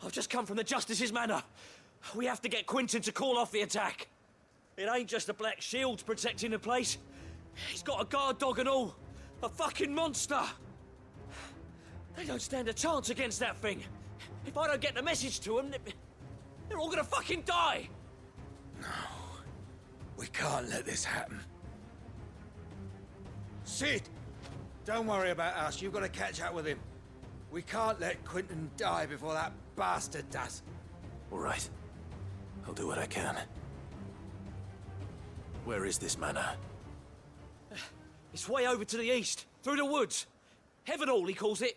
I've just come from the Justice's manor. We have to get Quinton to call off the attack. It ain't just the Black Shields protecting the place. He's got a guard dog and all. A fucking monster. They don't stand a chance against that thing. If I don't get the message to them, they're all gonna fucking die. No. We can't let this happen. Sid! Don't worry about us. You've got to catch up with him. We can't let Quentin die before that bastard does. All right. I'll do what I can. Where is this manor? It's way over to the east, through the woods. Heavenhall, he calls it.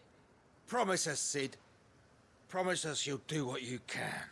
Promise us, Cid. Promise us you'll do what you can.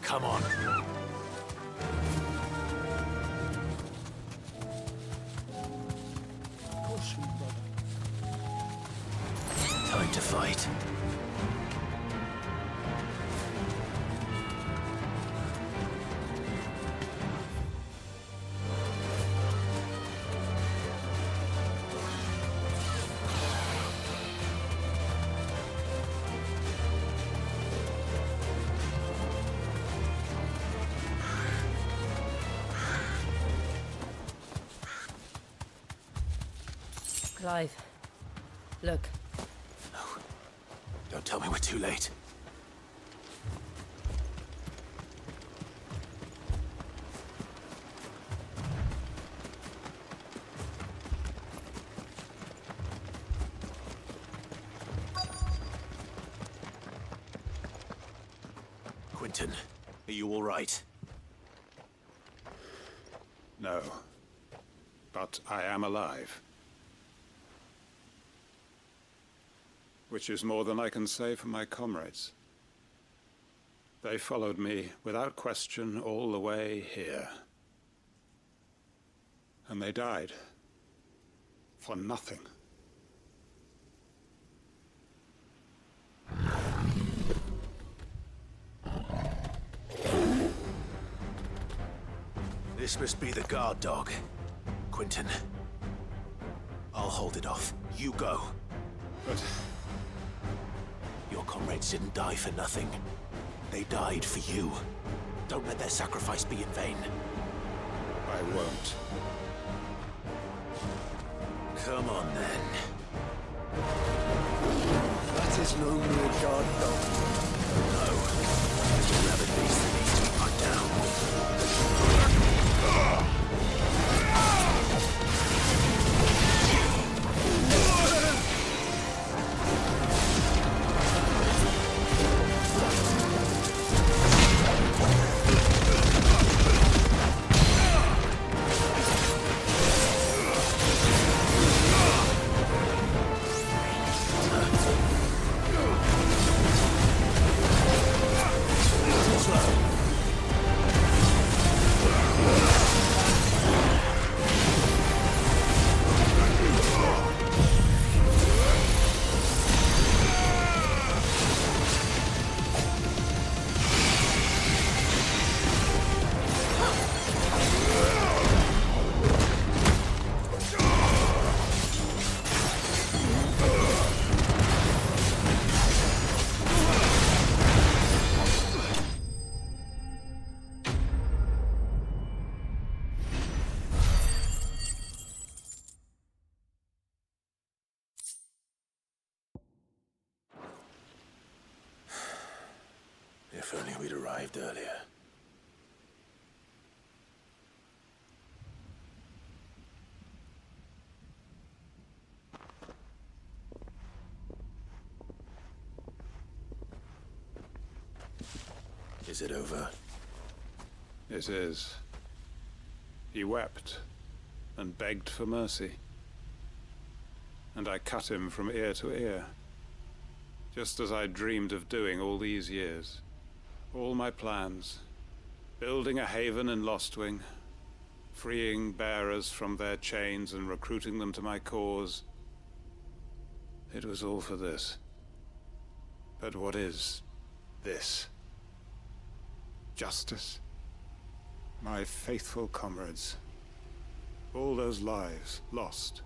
Come on. Time to fight. Clive, look. No. Don't tell me we're too late. Quentin, are you all right? No. But I am alive. Which is more than I can say for my comrades. They followed me without question all the way here. And they died. For nothing. This must be the guard dog. Quentin. I'll hold it off. You go. But... your comrades didn't die for nothing. They died for you. Don't let their sacrifice be in vain. I won't. Come on, then. That is no mere guard dog. No. It's a rabid beast that needs to be put down. Slow. If only we'd arrived earlier. Is it over? It is. He wept and begged for mercy. And I cut him from ear to ear, just as I dreamed of doing all these years. All my plans, building a haven in Lostwing, freeing bearers from their chains and recruiting them to my cause. It was all for this. But what is this? Justice? My faithful comrades. All those lives lost,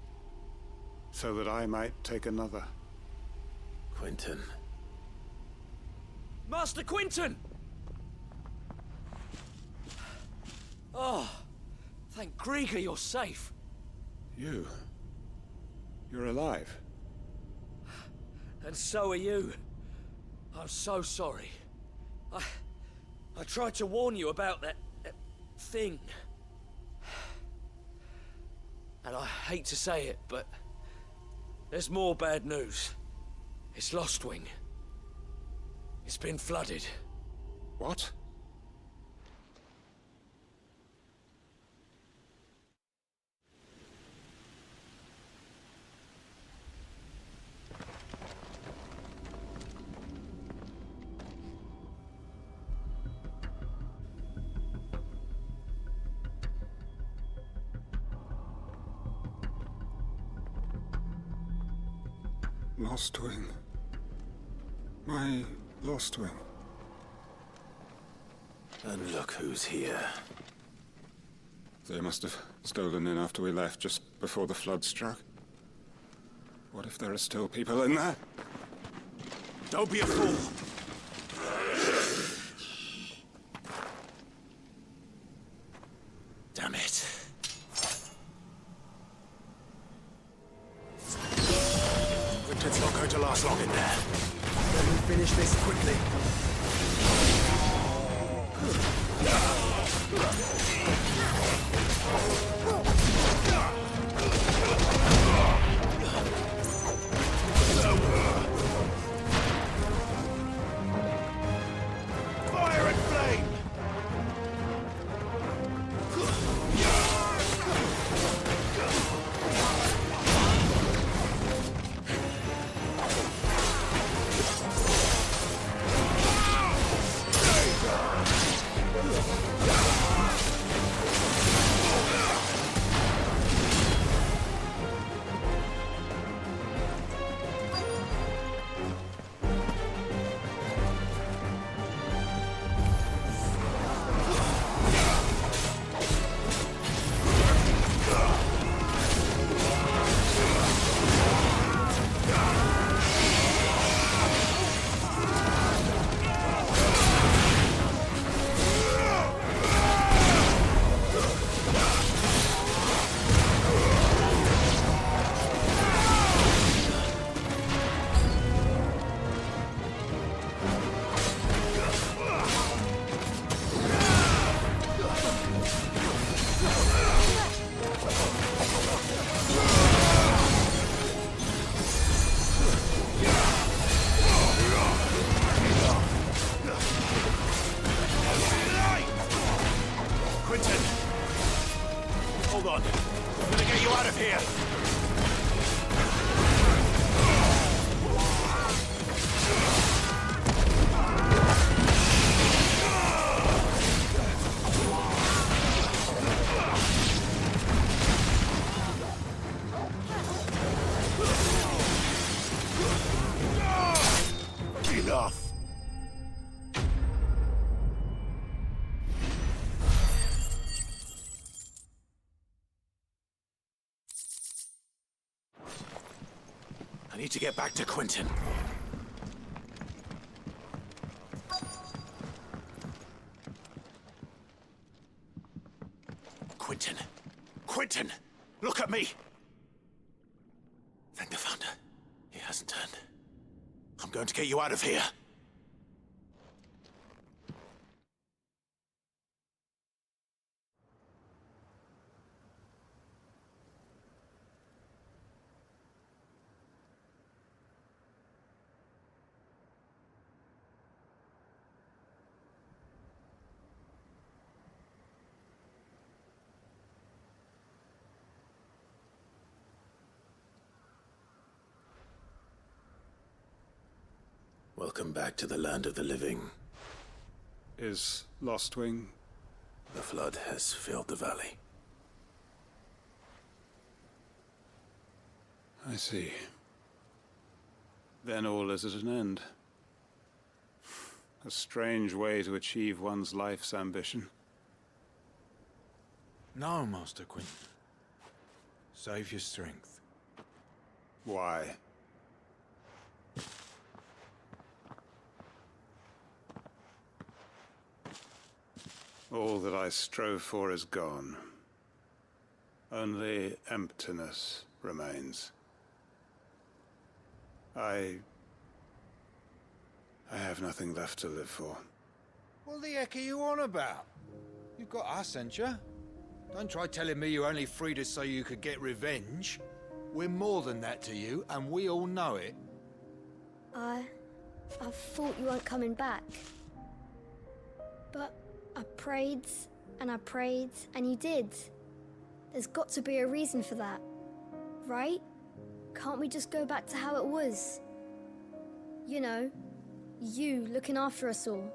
so that I might take another. Quentin. Master Quentin! Oh, thank Grieger you're safe. You're alive. And so are you. I'm so sorry. I tried to warn you about that thing. And I hate to say it, but there's more bad news. It's Lostwing. It's been flooded. What? Lostwing. My Lostwing. And look who's here. They must have stolen in after we left, just before the flood struck. What if there are still people in there? Don't be a fool! Damn it. Quentin's not going to last long in there. Let me finish this quickly. Fire and flame! Quentin! Hold on. I'm gonna get you out of here! Enough! I need to get back to Quentin. Quentin! Quentin! Look at me! Thank the Founder. He hasn't turned. I'm going to get you out of here. Welcome back to the land of the living. Is Lostwing? The flood has filled the valley. I see. Then all is at an end. A strange way to achieve one's life's ambition. No, Master Quinton. Save your strength. Why? All that I strove for is gone. Only emptiness remains. I have nothing left to live for. What the heck are you on about? You've got us, ain't you? Don't try telling me you only freed us so you could get revenge. We're more than that to you, and we all know it. I thought you weren't coming back. But I prayed, and you did. There's got to be a reason for that, right? Can't we just go back to how it was? You know, you looking after us all.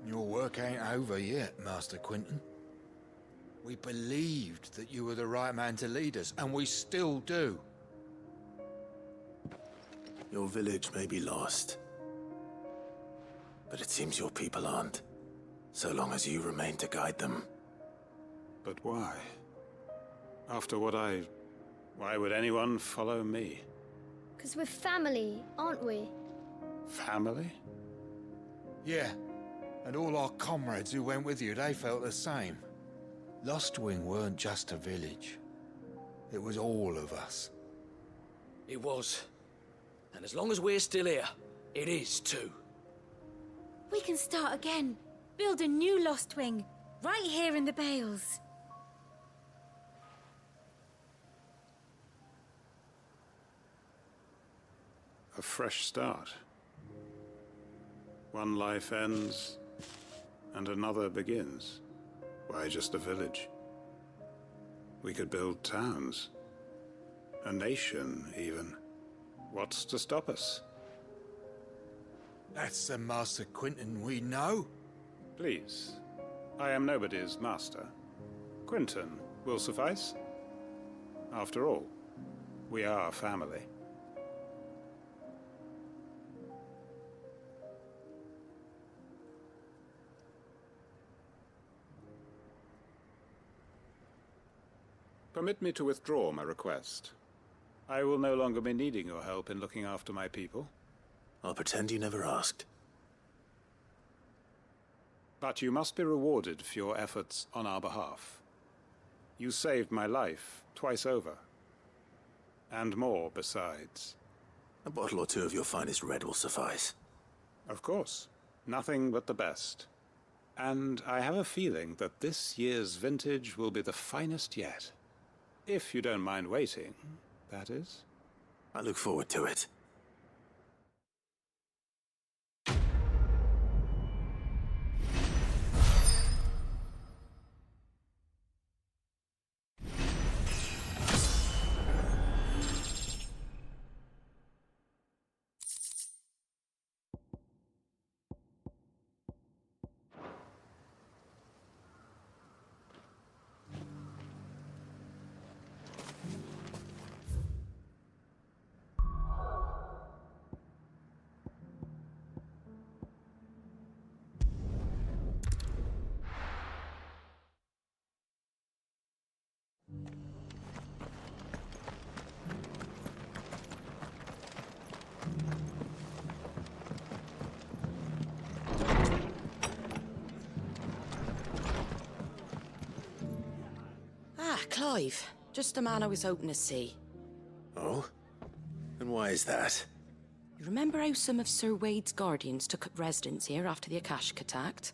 Your work ain't over yet, Master Quinton. We believed that you were the right man to lead us, and we still do. Your village may be lost, but it seems your people aren't, so long as you remain to guide them. But why? After what why would anyone follow me? 'Cause we're family, aren't we? Family? Yeah, and all our comrades who went with you, they felt the same. Lostwing weren't just a village. It was all of us. It was. And as long as we're still here, it is too. We can start again. Build a new Lostwing, right here in the Bales. A fresh start. One life ends, and another begins. Why just a village? We could build towns. A nation, even. What's to stop us? That's the Master Quinton we know. Please. I am nobody's master. Quinton will suffice. After all, we are family. Permit me to withdraw my request. I will no longer be needing your help in looking after my people. I'll pretend you never asked. But you must be rewarded for your efforts on our behalf. You saved my life twice over. And more besides. A bottle or two of your finest red will suffice. Of course. Nothing but the best. And I have a feeling that this year's vintage will be the finest yet. If you don't mind waiting, that is. I look forward to it. Clive. Just the man I was hoping to see. Oh? And why is that? You remember how some of Sir Wade's guardians took up residence here after the Akashic attacked?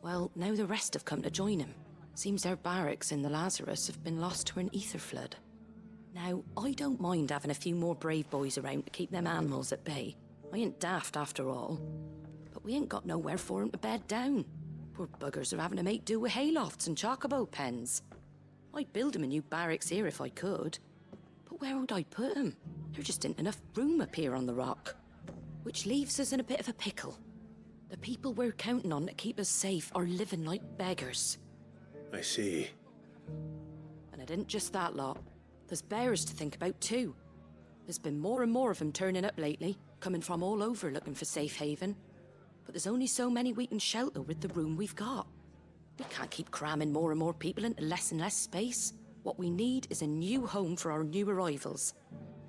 Well, now the rest have come to join him. Seems their barracks in the Lazarus have been lost to an ether flood. Now, I don't mind having a few more brave boys around to keep them animals at bay. I ain't daft after all. But we ain't got nowhere for 'em to bed down. Poor buggers are having to make do with haylofts and chocobo pens. I'd build 'em a new barracks here if I could. But where would I put 'em? There just ain't enough room up here on the rock. Which leaves us in a bit of a pickle. The people we're counting on to keep us safe are living like beggars. I see. And it isn't just that lot. There's bears to think about too. There's been more and more of them turning up lately, coming from all over looking for safe haven. But there's only so many we can shelter with the room we've got. We can't keep cramming more and more people into less and less space. What we need is a new home for our new arrivals.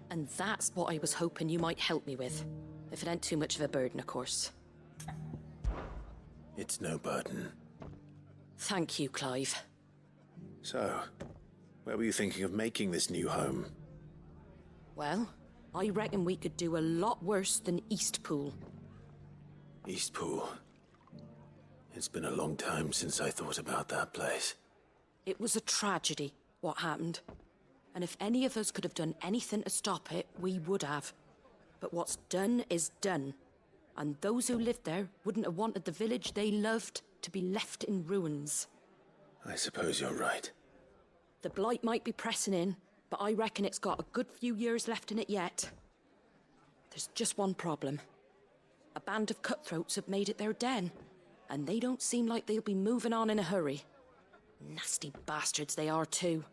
And that's what I was hoping you might help me with. If it ain't too much of a burden, of course. It's no burden. Thank you, Clive. So, where were you thinking of making this new home? Well, I reckon we could do a lot worse than Eastpool. Eastpool. It's been a long time since I thought about that place. It was a tragedy, what happened. And if any of us could have done anything to stop it, we would have. But what's done is done. And those who lived there wouldn't have wanted the village they loved to be left in ruins. I suppose you're right. The blight might be pressing in, but I reckon it's got a good few years left in it yet. There's just one problem. A band of cutthroats have made it their den, and they don't seem like they'll be moving on in a hurry. Nasty bastards they are too.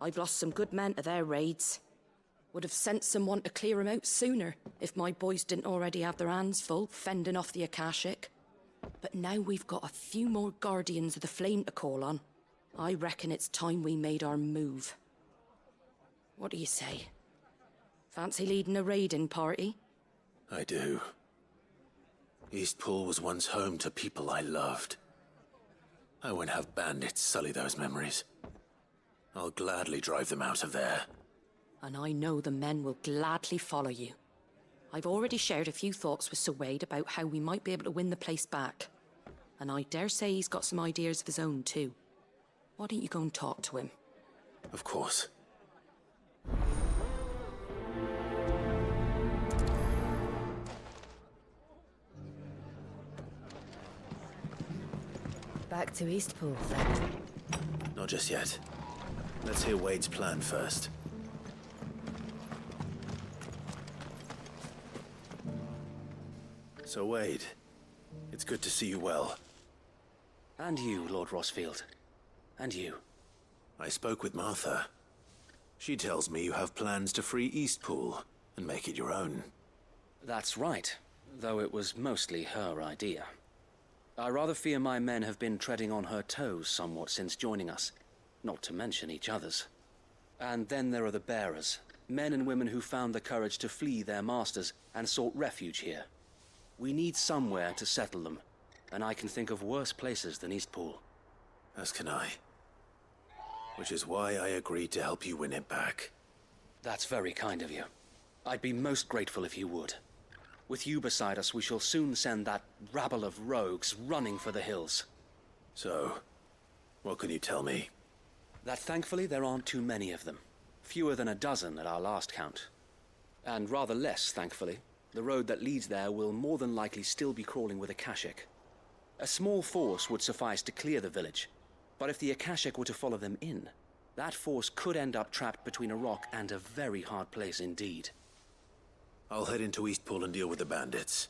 I've lost some good men to their raids. Would have sent someone to clear them out sooner, if my boys didn't already have their hands full fending off the Akashic. But now we've got a few more Guardians of the Flame to call on. I reckon it's time we made our move. What do you say? Fancy leading a raiding party? I do. Eastpool was once home to people I loved. I won't have bandits sully those memories. I'll gladly drive them out of there. And I know the men will gladly follow you. I've already shared a few thoughts with Sir Wade about how we might be able to win the place back. And I dare say he's got some ideas of his own too. Why don't you go and talk to him? Of course. Back to Eastpool, then. Not just yet. Let's hear Wade's plan first. So, Wade, it's good to see you well. And you, Lord Rosfield. And you. I spoke with Martha. She tells me you have plans to free Eastpool and make it your own. That's right, though it was mostly her idea. I rather fear my men have been treading on her toes somewhat since joining us, not to mention each other's. And then there are the bearers, men and women who found the courage to flee their masters and sought refuge here. We need somewhere to settle them, and I can think of worse places than Eastpool. As can I. Which is why I agreed to help you win it back. That's very kind of you. I'd be most grateful if you would. With you beside us, we shall soon send that rabble of rogues running for the hills. So, what can you tell me? That thankfully there aren't too many of them. Fewer than a dozen at our last count. And rather less, thankfully. The road that leads there will more than likely still be crawling with Akashic. A small force would suffice to clear the village, but if the Akashic were to follow them in, that force could end up trapped between a rock and a very hard place indeed. I'll head into Eastpool and deal with the bandits.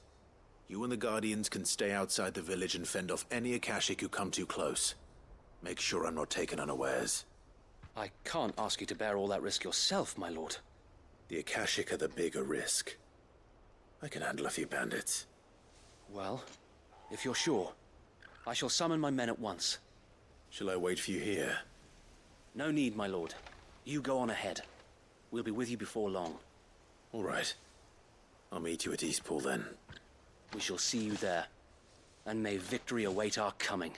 You and the Guardians can stay outside the village and fend off any Akashic who come too close. Make sure I'm not taken unawares. I can't ask you to bear all that risk yourself, my lord. The Akashic are the bigger risk. I can handle a few bandits. Well, if you're sure, I shall summon my men at once. Shall I wait for you here? No need, my lord. You go on ahead. We'll be with you before long. All right. I'll meet you at Eastpool then. We shall see you there. And may victory await our coming.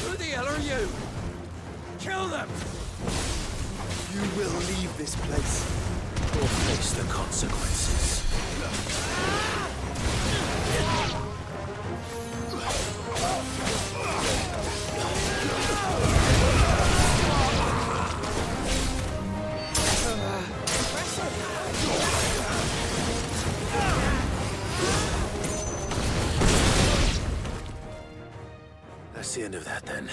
Who the hell are you? Kill them! You will leave this place. Or face the consequences. end of that, then.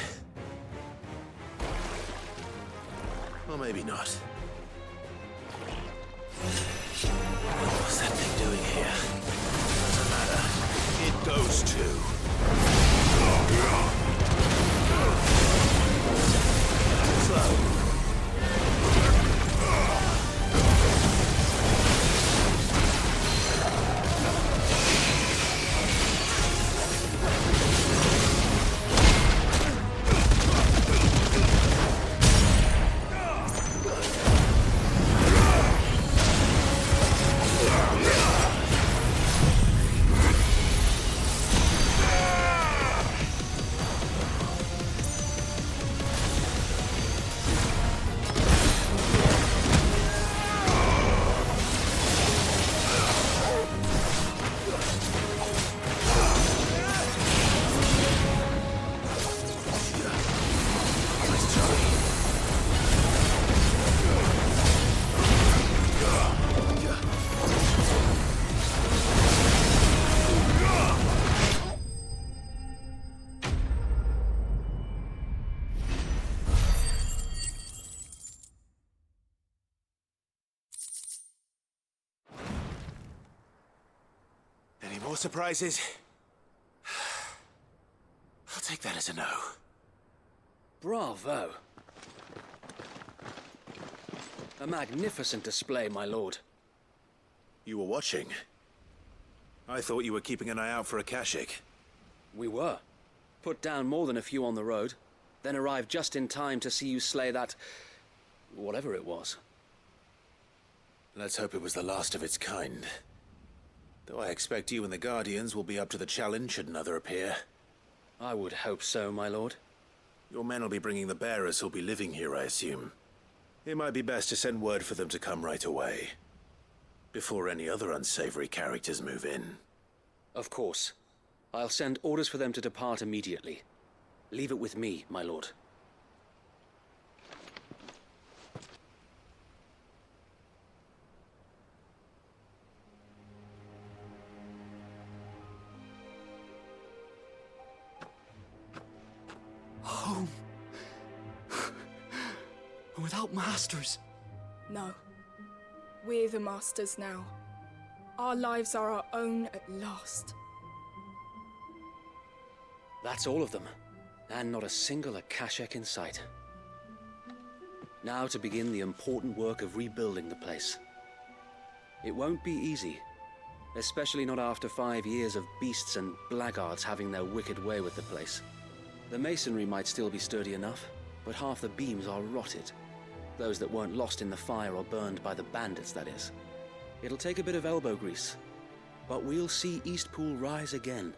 Or maybe not. What's that thing doing here? Doesn't matter. It goes too. Slow. Any more surprises? I'll take that as a no. Bravo. A magnificent display, my lord. You were watching? I thought you were keeping an eye out for a Kashik. We were. Put down more than a few on the road, then arrived just in time to see you slay that... whatever it was. Let's hope it was the last of its kind. Though I expect you and the Guardians will be up to the challenge should another appear. I would hope so, my lord. Your men will be bringing the bearers who'll be living here, I assume. It might be best to send word for them to come right away. Before any other unsavory characters move in. Of course. I'll send orders for them to depart immediately. Leave it with me, my lord. Home. Without masters. No. We're the masters now. Our lives are our own at last. That's all of them. And not a single Akashak in sight. Now to begin the important work of rebuilding the place. It won't be easy. Especially not after 5 years of beasts and blackguards having their wicked way with the place. The masonry might still be sturdy enough, but half the beams are rotted. Those that weren't lost in the fire or burned by the bandits, that is. It'll take a bit of elbow grease, but we'll see Eastpool rise again.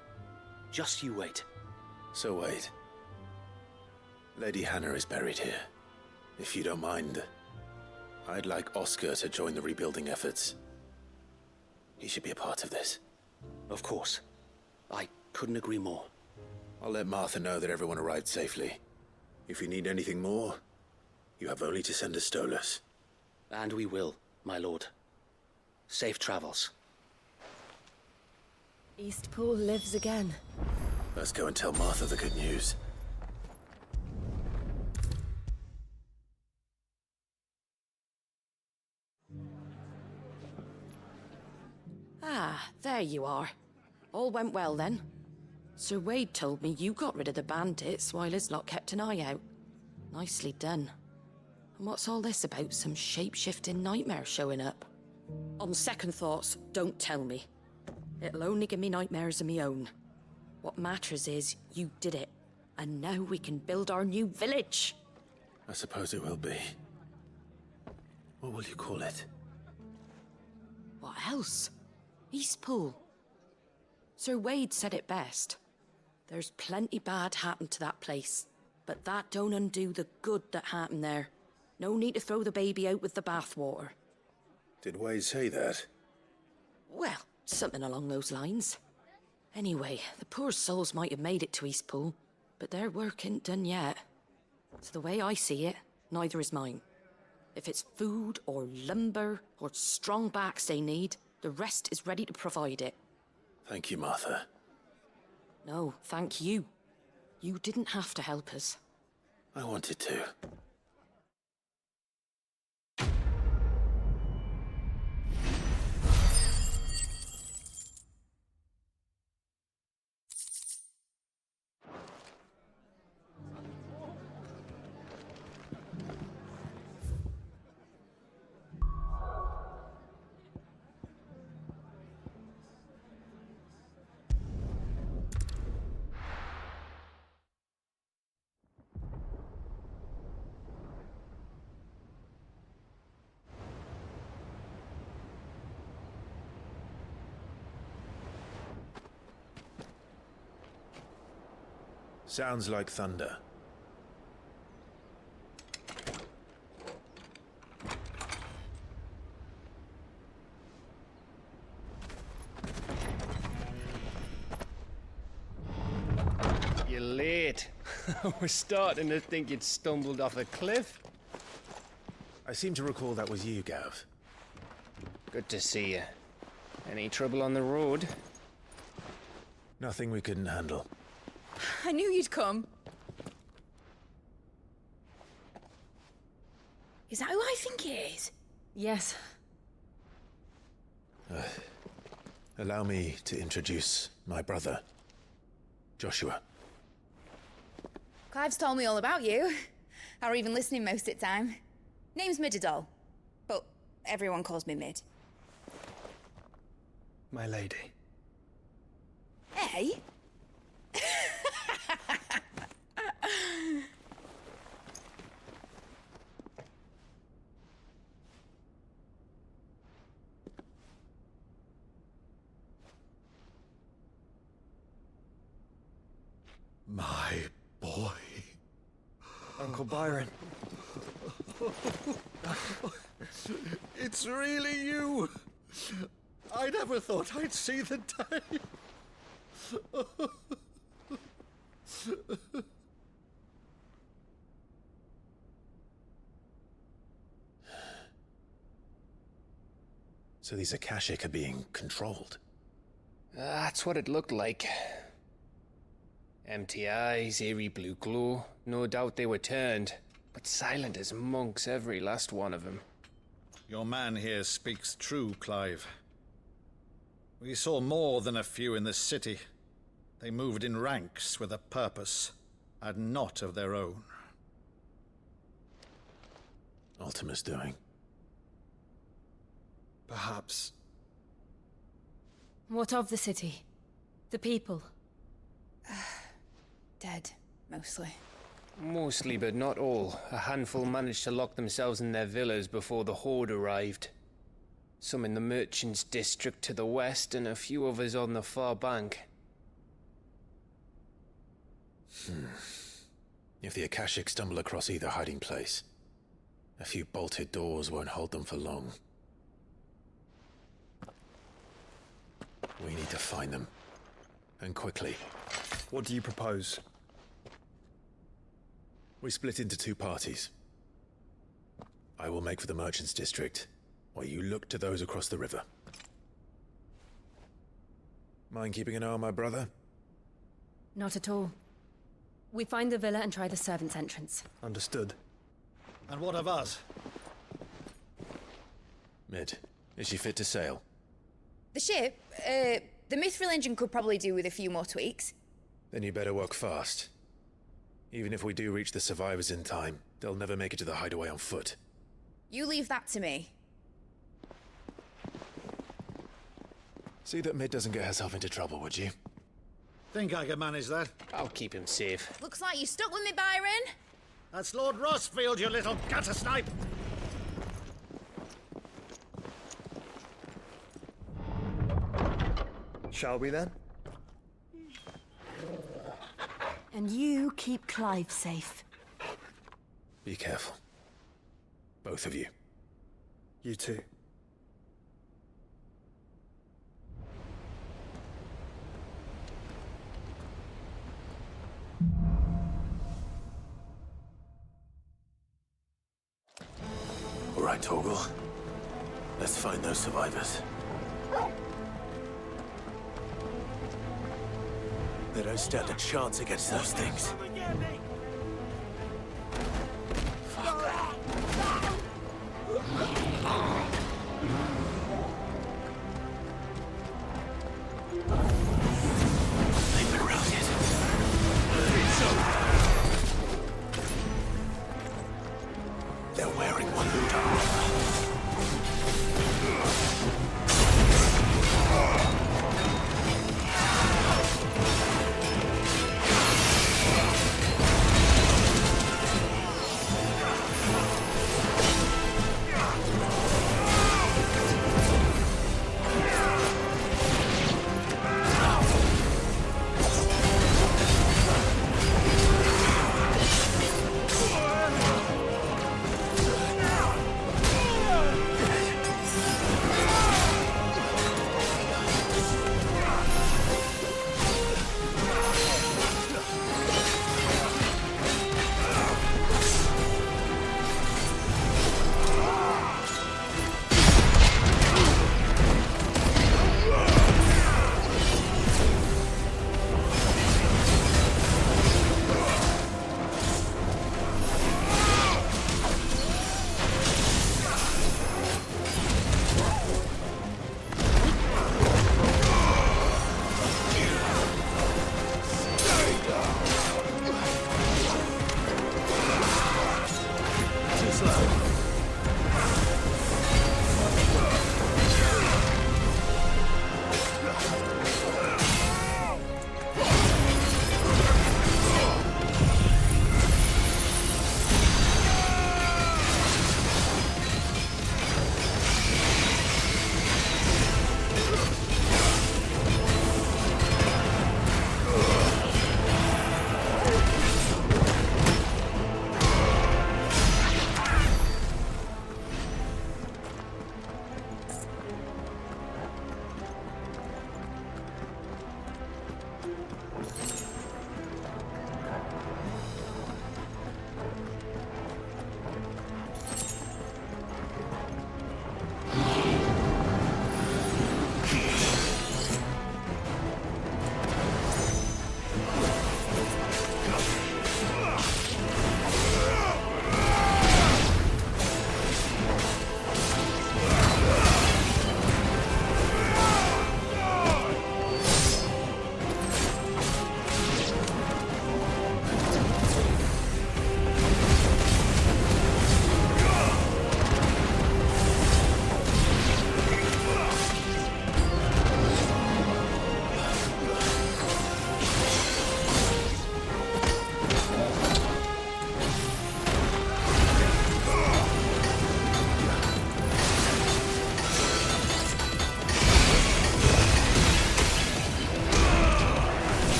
Just you wait. So wait. Lady Hannah is buried here. If you don't mind, I'd like Oscar to join the rebuilding efforts. He should be a part of this. Of course. I couldn't agree more. I'll let Martha know that everyone arrived safely. If you need anything more, you have only to send a Stolas. And we will, my lord. Safe travels. Eastpool lives again. Let's go and tell Martha the good news. Ah, there you are. All went well then. Sir Wade told me you got rid of the bandits while his lot kept an eye out. Nicely done. And what's all this about some shape-shifting nightmare showing up? On second thoughts, don't tell me. It'll only give me nightmares of me own. What matters is you did it. And now we can build our new village. I suppose it will be. What will you call it? What else? Eastpool. Sir Wade said it best. There's plenty bad happened to that place, but that don't undo the good that happened there. No need to throw the baby out with the bathwater. Did Wade say that? Well, something along those lines. Anyway, the poor souls might have made it to Eastpool, but their work ain't done yet. So the way I see it, neither is mine. If it's food or lumber or strong backs they need, the rest is ready to provide it. Thank you, Martha. No, thank you. You didn't have to help us. I wanted to. Sounds like thunder. You're late. We're starting to think you'd stumbled off a cliff. I seem to recall that was you, Gav. Good to see you. Any trouble on the road? Nothing we couldn't handle. I knew you'd come. Is that who I think it is? Yes. Allow me to introduce my brother, Joshua. Clive's told me all about you. Or even listening most of the time. Name's Midadol, but everyone calls me Mid. My lady. Hey? My boy. Uncle Byron. It's really you. I never thought I'd see the day. So these Akashic are being controlled? That's what it looked like. Empty eyes, eerie blue glow. No doubt they were turned, but silent as monks, every last one of them. Your man here speaks true, Clive. We saw more than a few in this city. They moved in ranks with a purpose, and not of their own. Ultima's doing. Perhaps. What of the city? The people? Dead, mostly. Mostly, but not all. A handful managed to lock themselves in their villas before the Horde arrived. Some in the Merchants' District to the west, and a few others on the far bank. If the Akashic stumble across either hiding place, a few bolted doors won't hold them for long. We need to find them. And quickly. What do you propose? We split into two parties. I will make for the Merchants' District, while you look to those across the river. Mind keeping an eye on my brother? Not at all. We find the villa and try the servants' entrance. Understood. And what of us? Mid, is she fit to sail? The ship, the Mithril engine could probably do with a few more tweaks. Then you better work fast. Even if we do reach the survivors in time, they'll never make it to the hideaway on foot. You leave that to me. See that Mid doesn't get herself into trouble, would you? Think I can manage that? I'll keep him safe. Looks like you stuck with me, Byron. That's Lord Rossfield, you little gutter snipe! Shall we then? And you keep Clive safe. Be careful. Both of you. You too. All right, Torgal. Let's find those survivors. They don't stand a chance against those things. They've been routed. They're wearing Waluda armor.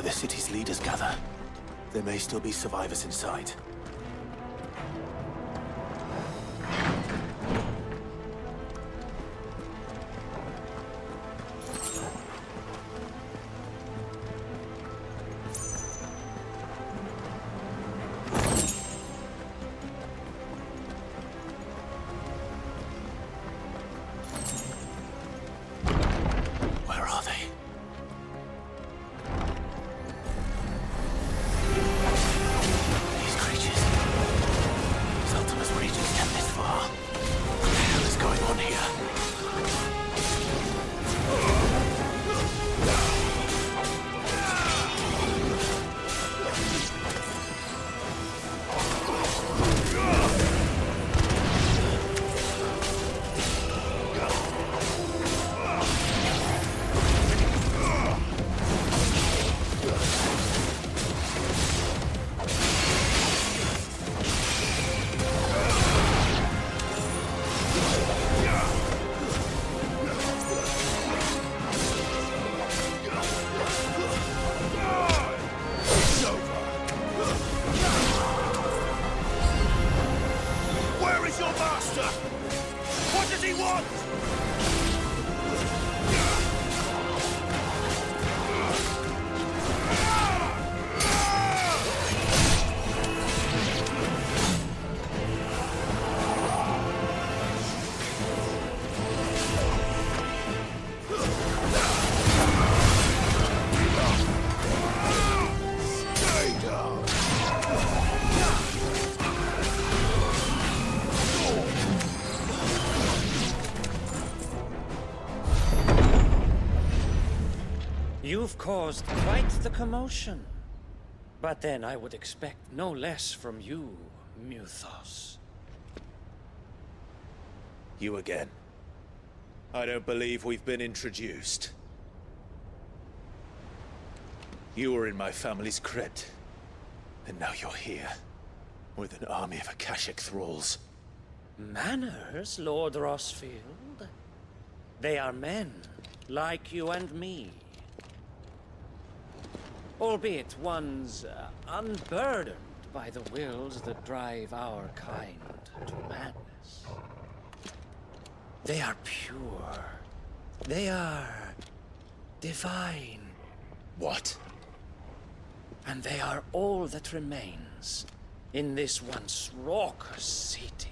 the city's leaders gather, there may still be survivors inside. You've caused quite the commotion. But then I would expect no less from you, Muthos. You again. I don't believe we've been introduced. You were in my family's crypt. And now you're here. With an army of Akashic thralls. Manners, Lord Rosfield? They are men, like you and me. Albeit ones unburdened by the wills that drive our kind to madness. They are pure. They are divine. What? And they are all that remains in this once raucous city.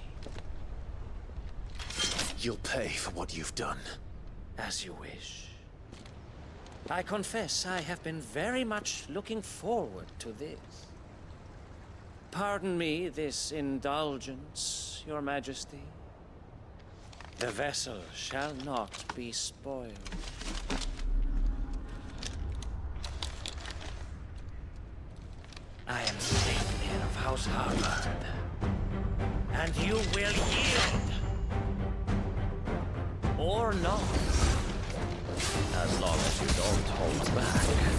You'll pay for what you've done. As you wish. I confess I have been very much looking forward to this. Pardon me this indulgence, Your Majesty. The vessel shall not be spoiled. I am Sleipnir of House Harvard, and you will yield. Or not. As long as you don't hold back.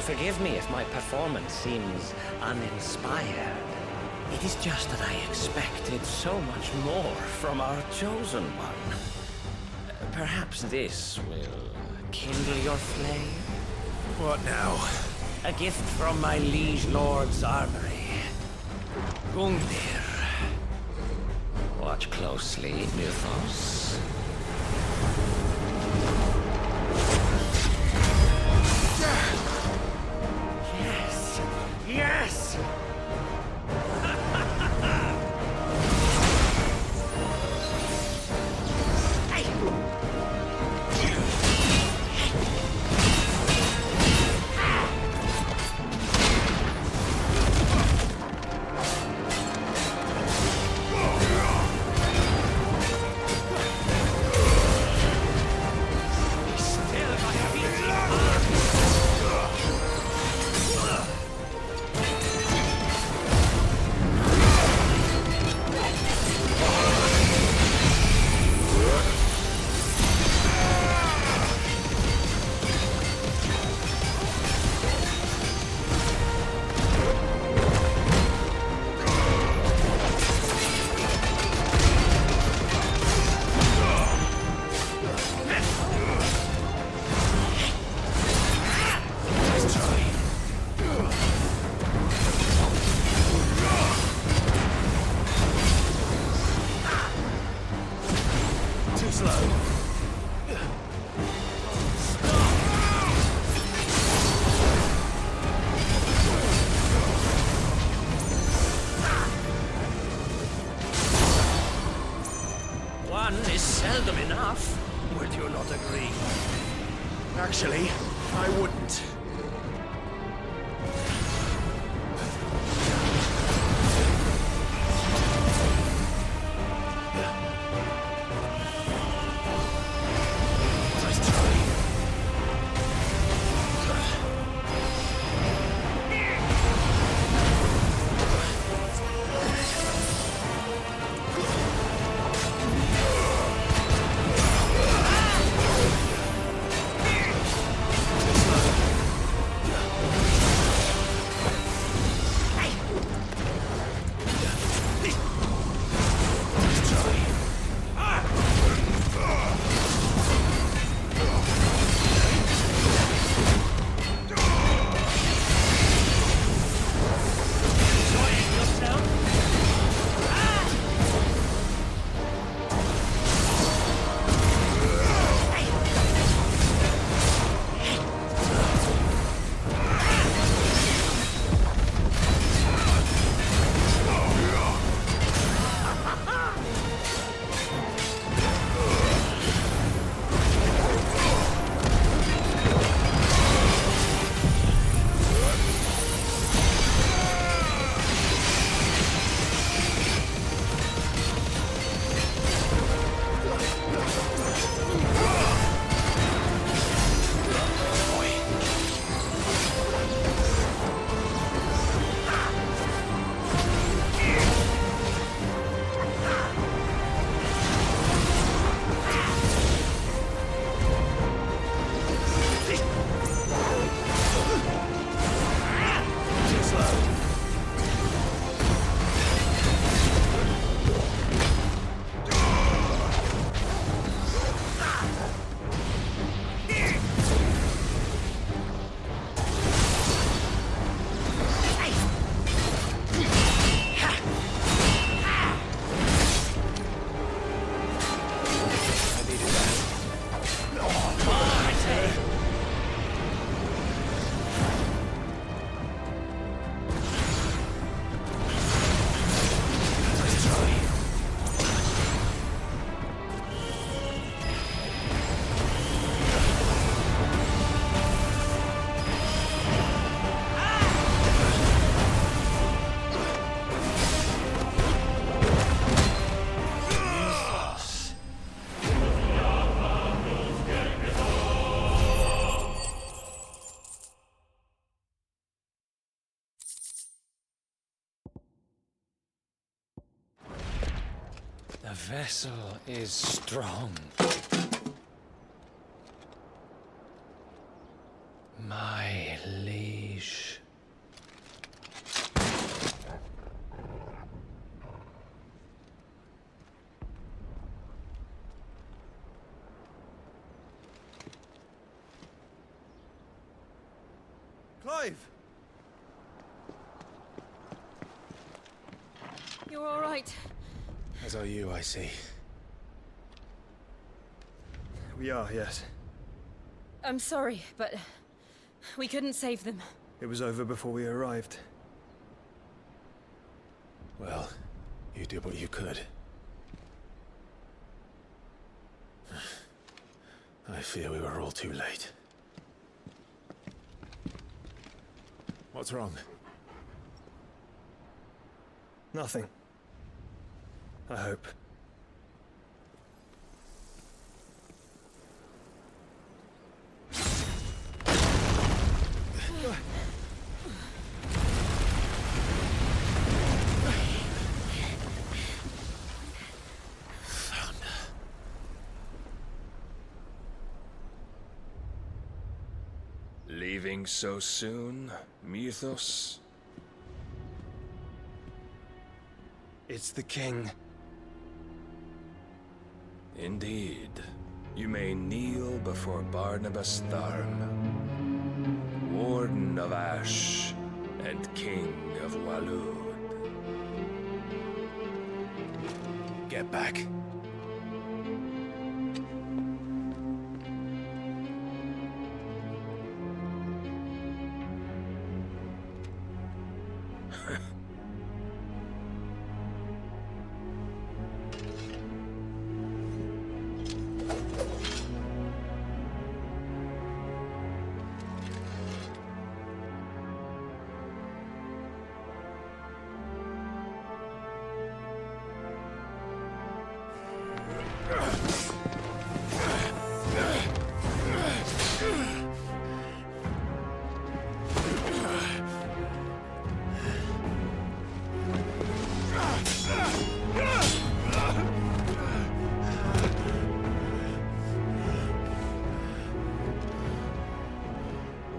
will forgive me if my performance seems uninspired. It is just that I expected so much more from our chosen one. Perhaps this will kindle your flame? What now? A gift from my liege lord's armory. Gungnir. Watch closely, Mythos. Yes! Yes! One is seldom enough. Would you not agree? Actually, I wouldn't. The vessel is strong. My liege. Clive! You're all right. As are you, I see. We are, yes. I'm sorry, but we couldn't save them. It was over before we arrived. Well, you did what you could. I fear we were all too late. What's wrong? Nothing. I hope. Leaving so soon, Mythos? It's the king. Indeed. You may kneel before Barnabas Tharm, Warden of Ash and King of Waloed. Get back.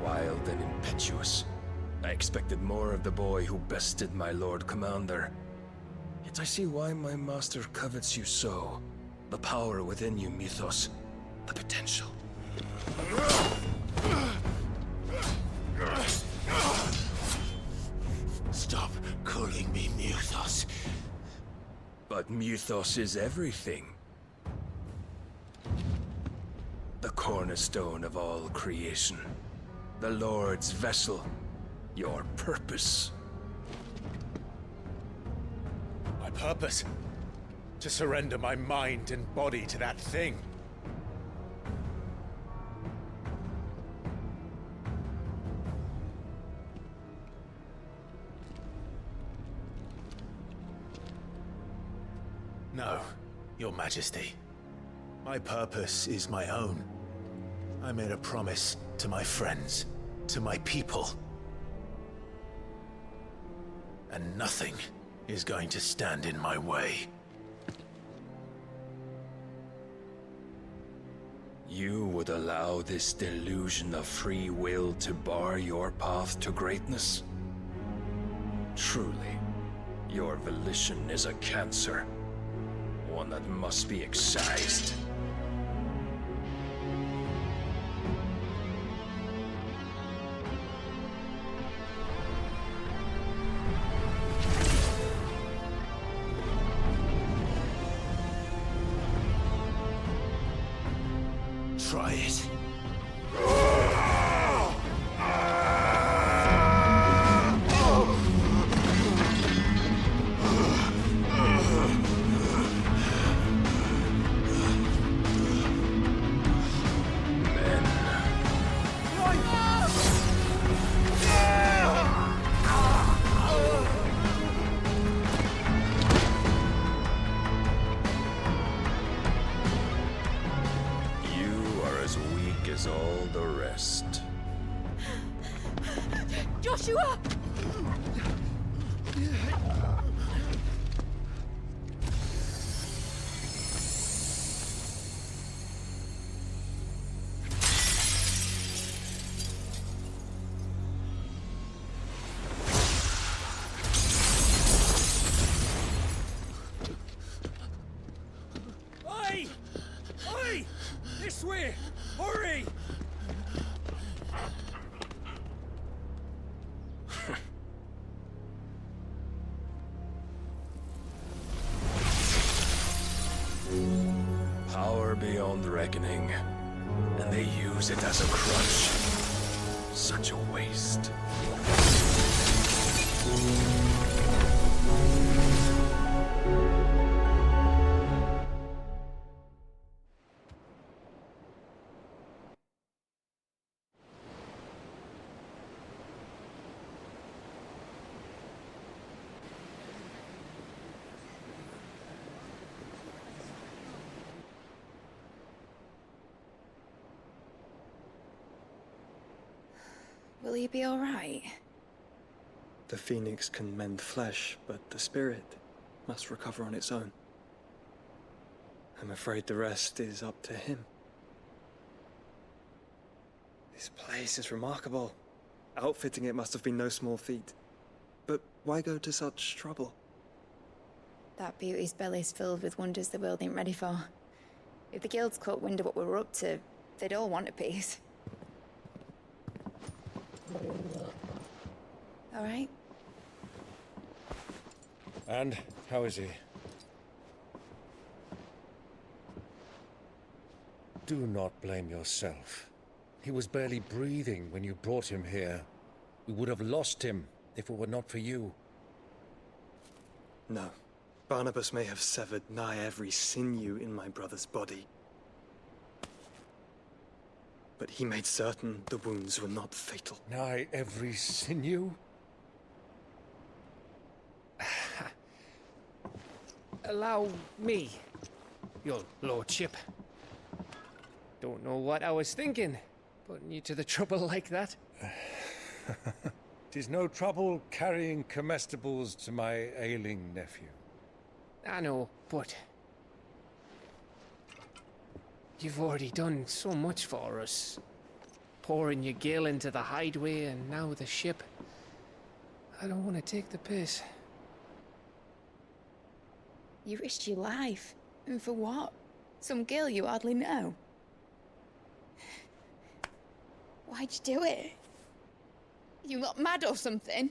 Wild and impetuous. I expected more of the boy who bested my Lord Commander. Yet I see why my master covets you so. The power within you, Mythos. The potential. Stop calling me Mythos. But Mythos is everything. The cornerstone of all creation. The Lord's vessel. Your purpose. My purpose? To surrender my mind and body to that thing. No, Your Majesty. My purpose is my own. I made a promise to my friends, to my people. And nothing is going to stand in my way. You would allow this delusion of free will to bar your path to greatness? Truly, your volition is a cancer. One that must be excised. Try it. As all the rest. Joshua! Oi! Oi! This way! Hurry! beyond reckoning, and they use it as a crutch. Such a waste. Will he be all right? The phoenix can mend flesh, but the spirit must recover on its own. I'm afraid the rest is up to him. This place is remarkable. Outfitting it must have been no small feat. But why go to such trouble? That beauty's belly's filled with wonders the world ain't ready for. If the guilds caught wind of what we were up to, they'd all want a piece. All right? And how is he? Do not blame yourself. He was barely breathing when you brought him here. We would have lost him if it were not for you. No. Barnabas may have severed nigh every sinew in my brother's body. But he made certain the wounds were not fatal. Nigh every sinew? Allow me, your lordship. Don't know what I was thinking, putting you to the trouble like that. 'Tis no trouble carrying comestibles to my ailing nephew. I know, but you've already done so much for us. Pouring your gil into the hideaway and now the ship. I don't want to take the piss. You risked your life. And for what? Some girl you hardly know. Why'd you do it? You not mad or something?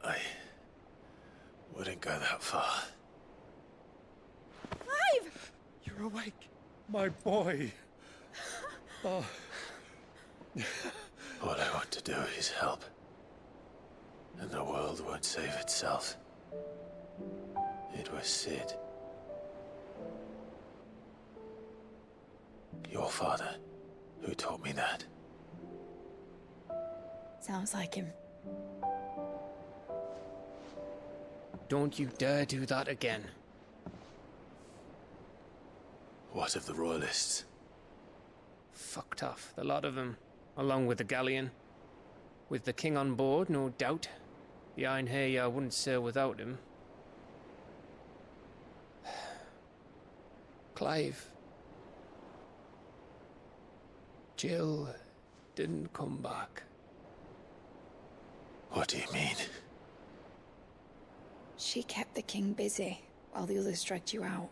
I wouldn't go that far. Clive! You're awake, my boy. Oh. All I want to do is help. And the world won't save itself. It was Sid. Your father, who taught me that. Sounds like him. Don't you dare do that again. What of the Royalists? Fucked off, the lot of them, along with the galleon. With the king on board, no doubt. The Iron Hair wouldn't sail without him. Clive. Jill didn't come back. What do you mean? She kept the king busy while the others dragged you out.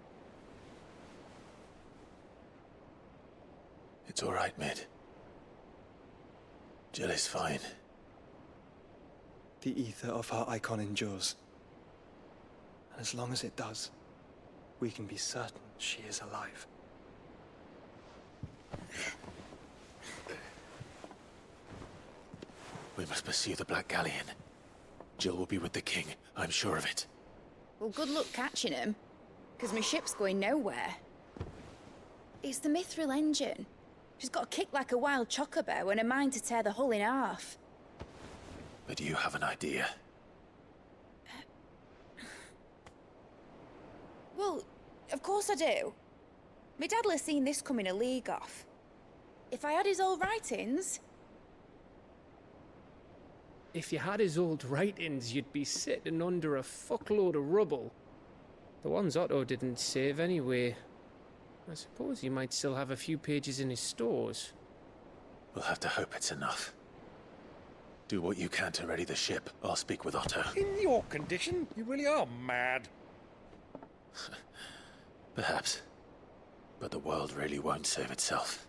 It's all right, Mid. Jill is fine. The ether of her icon endures. And as long as it does, we can be certain she is alive. We must pursue the Black Galleon. Jill will be with the king, I'm sure of it. Well, good luck catching him, because my ship's going nowhere. It's the Mithril engine. She's got a kick like a wild chocobo and a mind to tear the hull in half. But you have an idea. Well, of course I do. My dad'll have seen this coming a league off. If I had his old writings... If you had his old writings, you'd be sitting under a fuckload of rubble. The ones Otto didn't save anyway. I suppose he might still have a few pages in his stores. We'll have to hope it's enough. Do what you can to ready the ship. I'll speak with Otto. In your condition, you really are mad. Perhaps. But the world really won't save itself.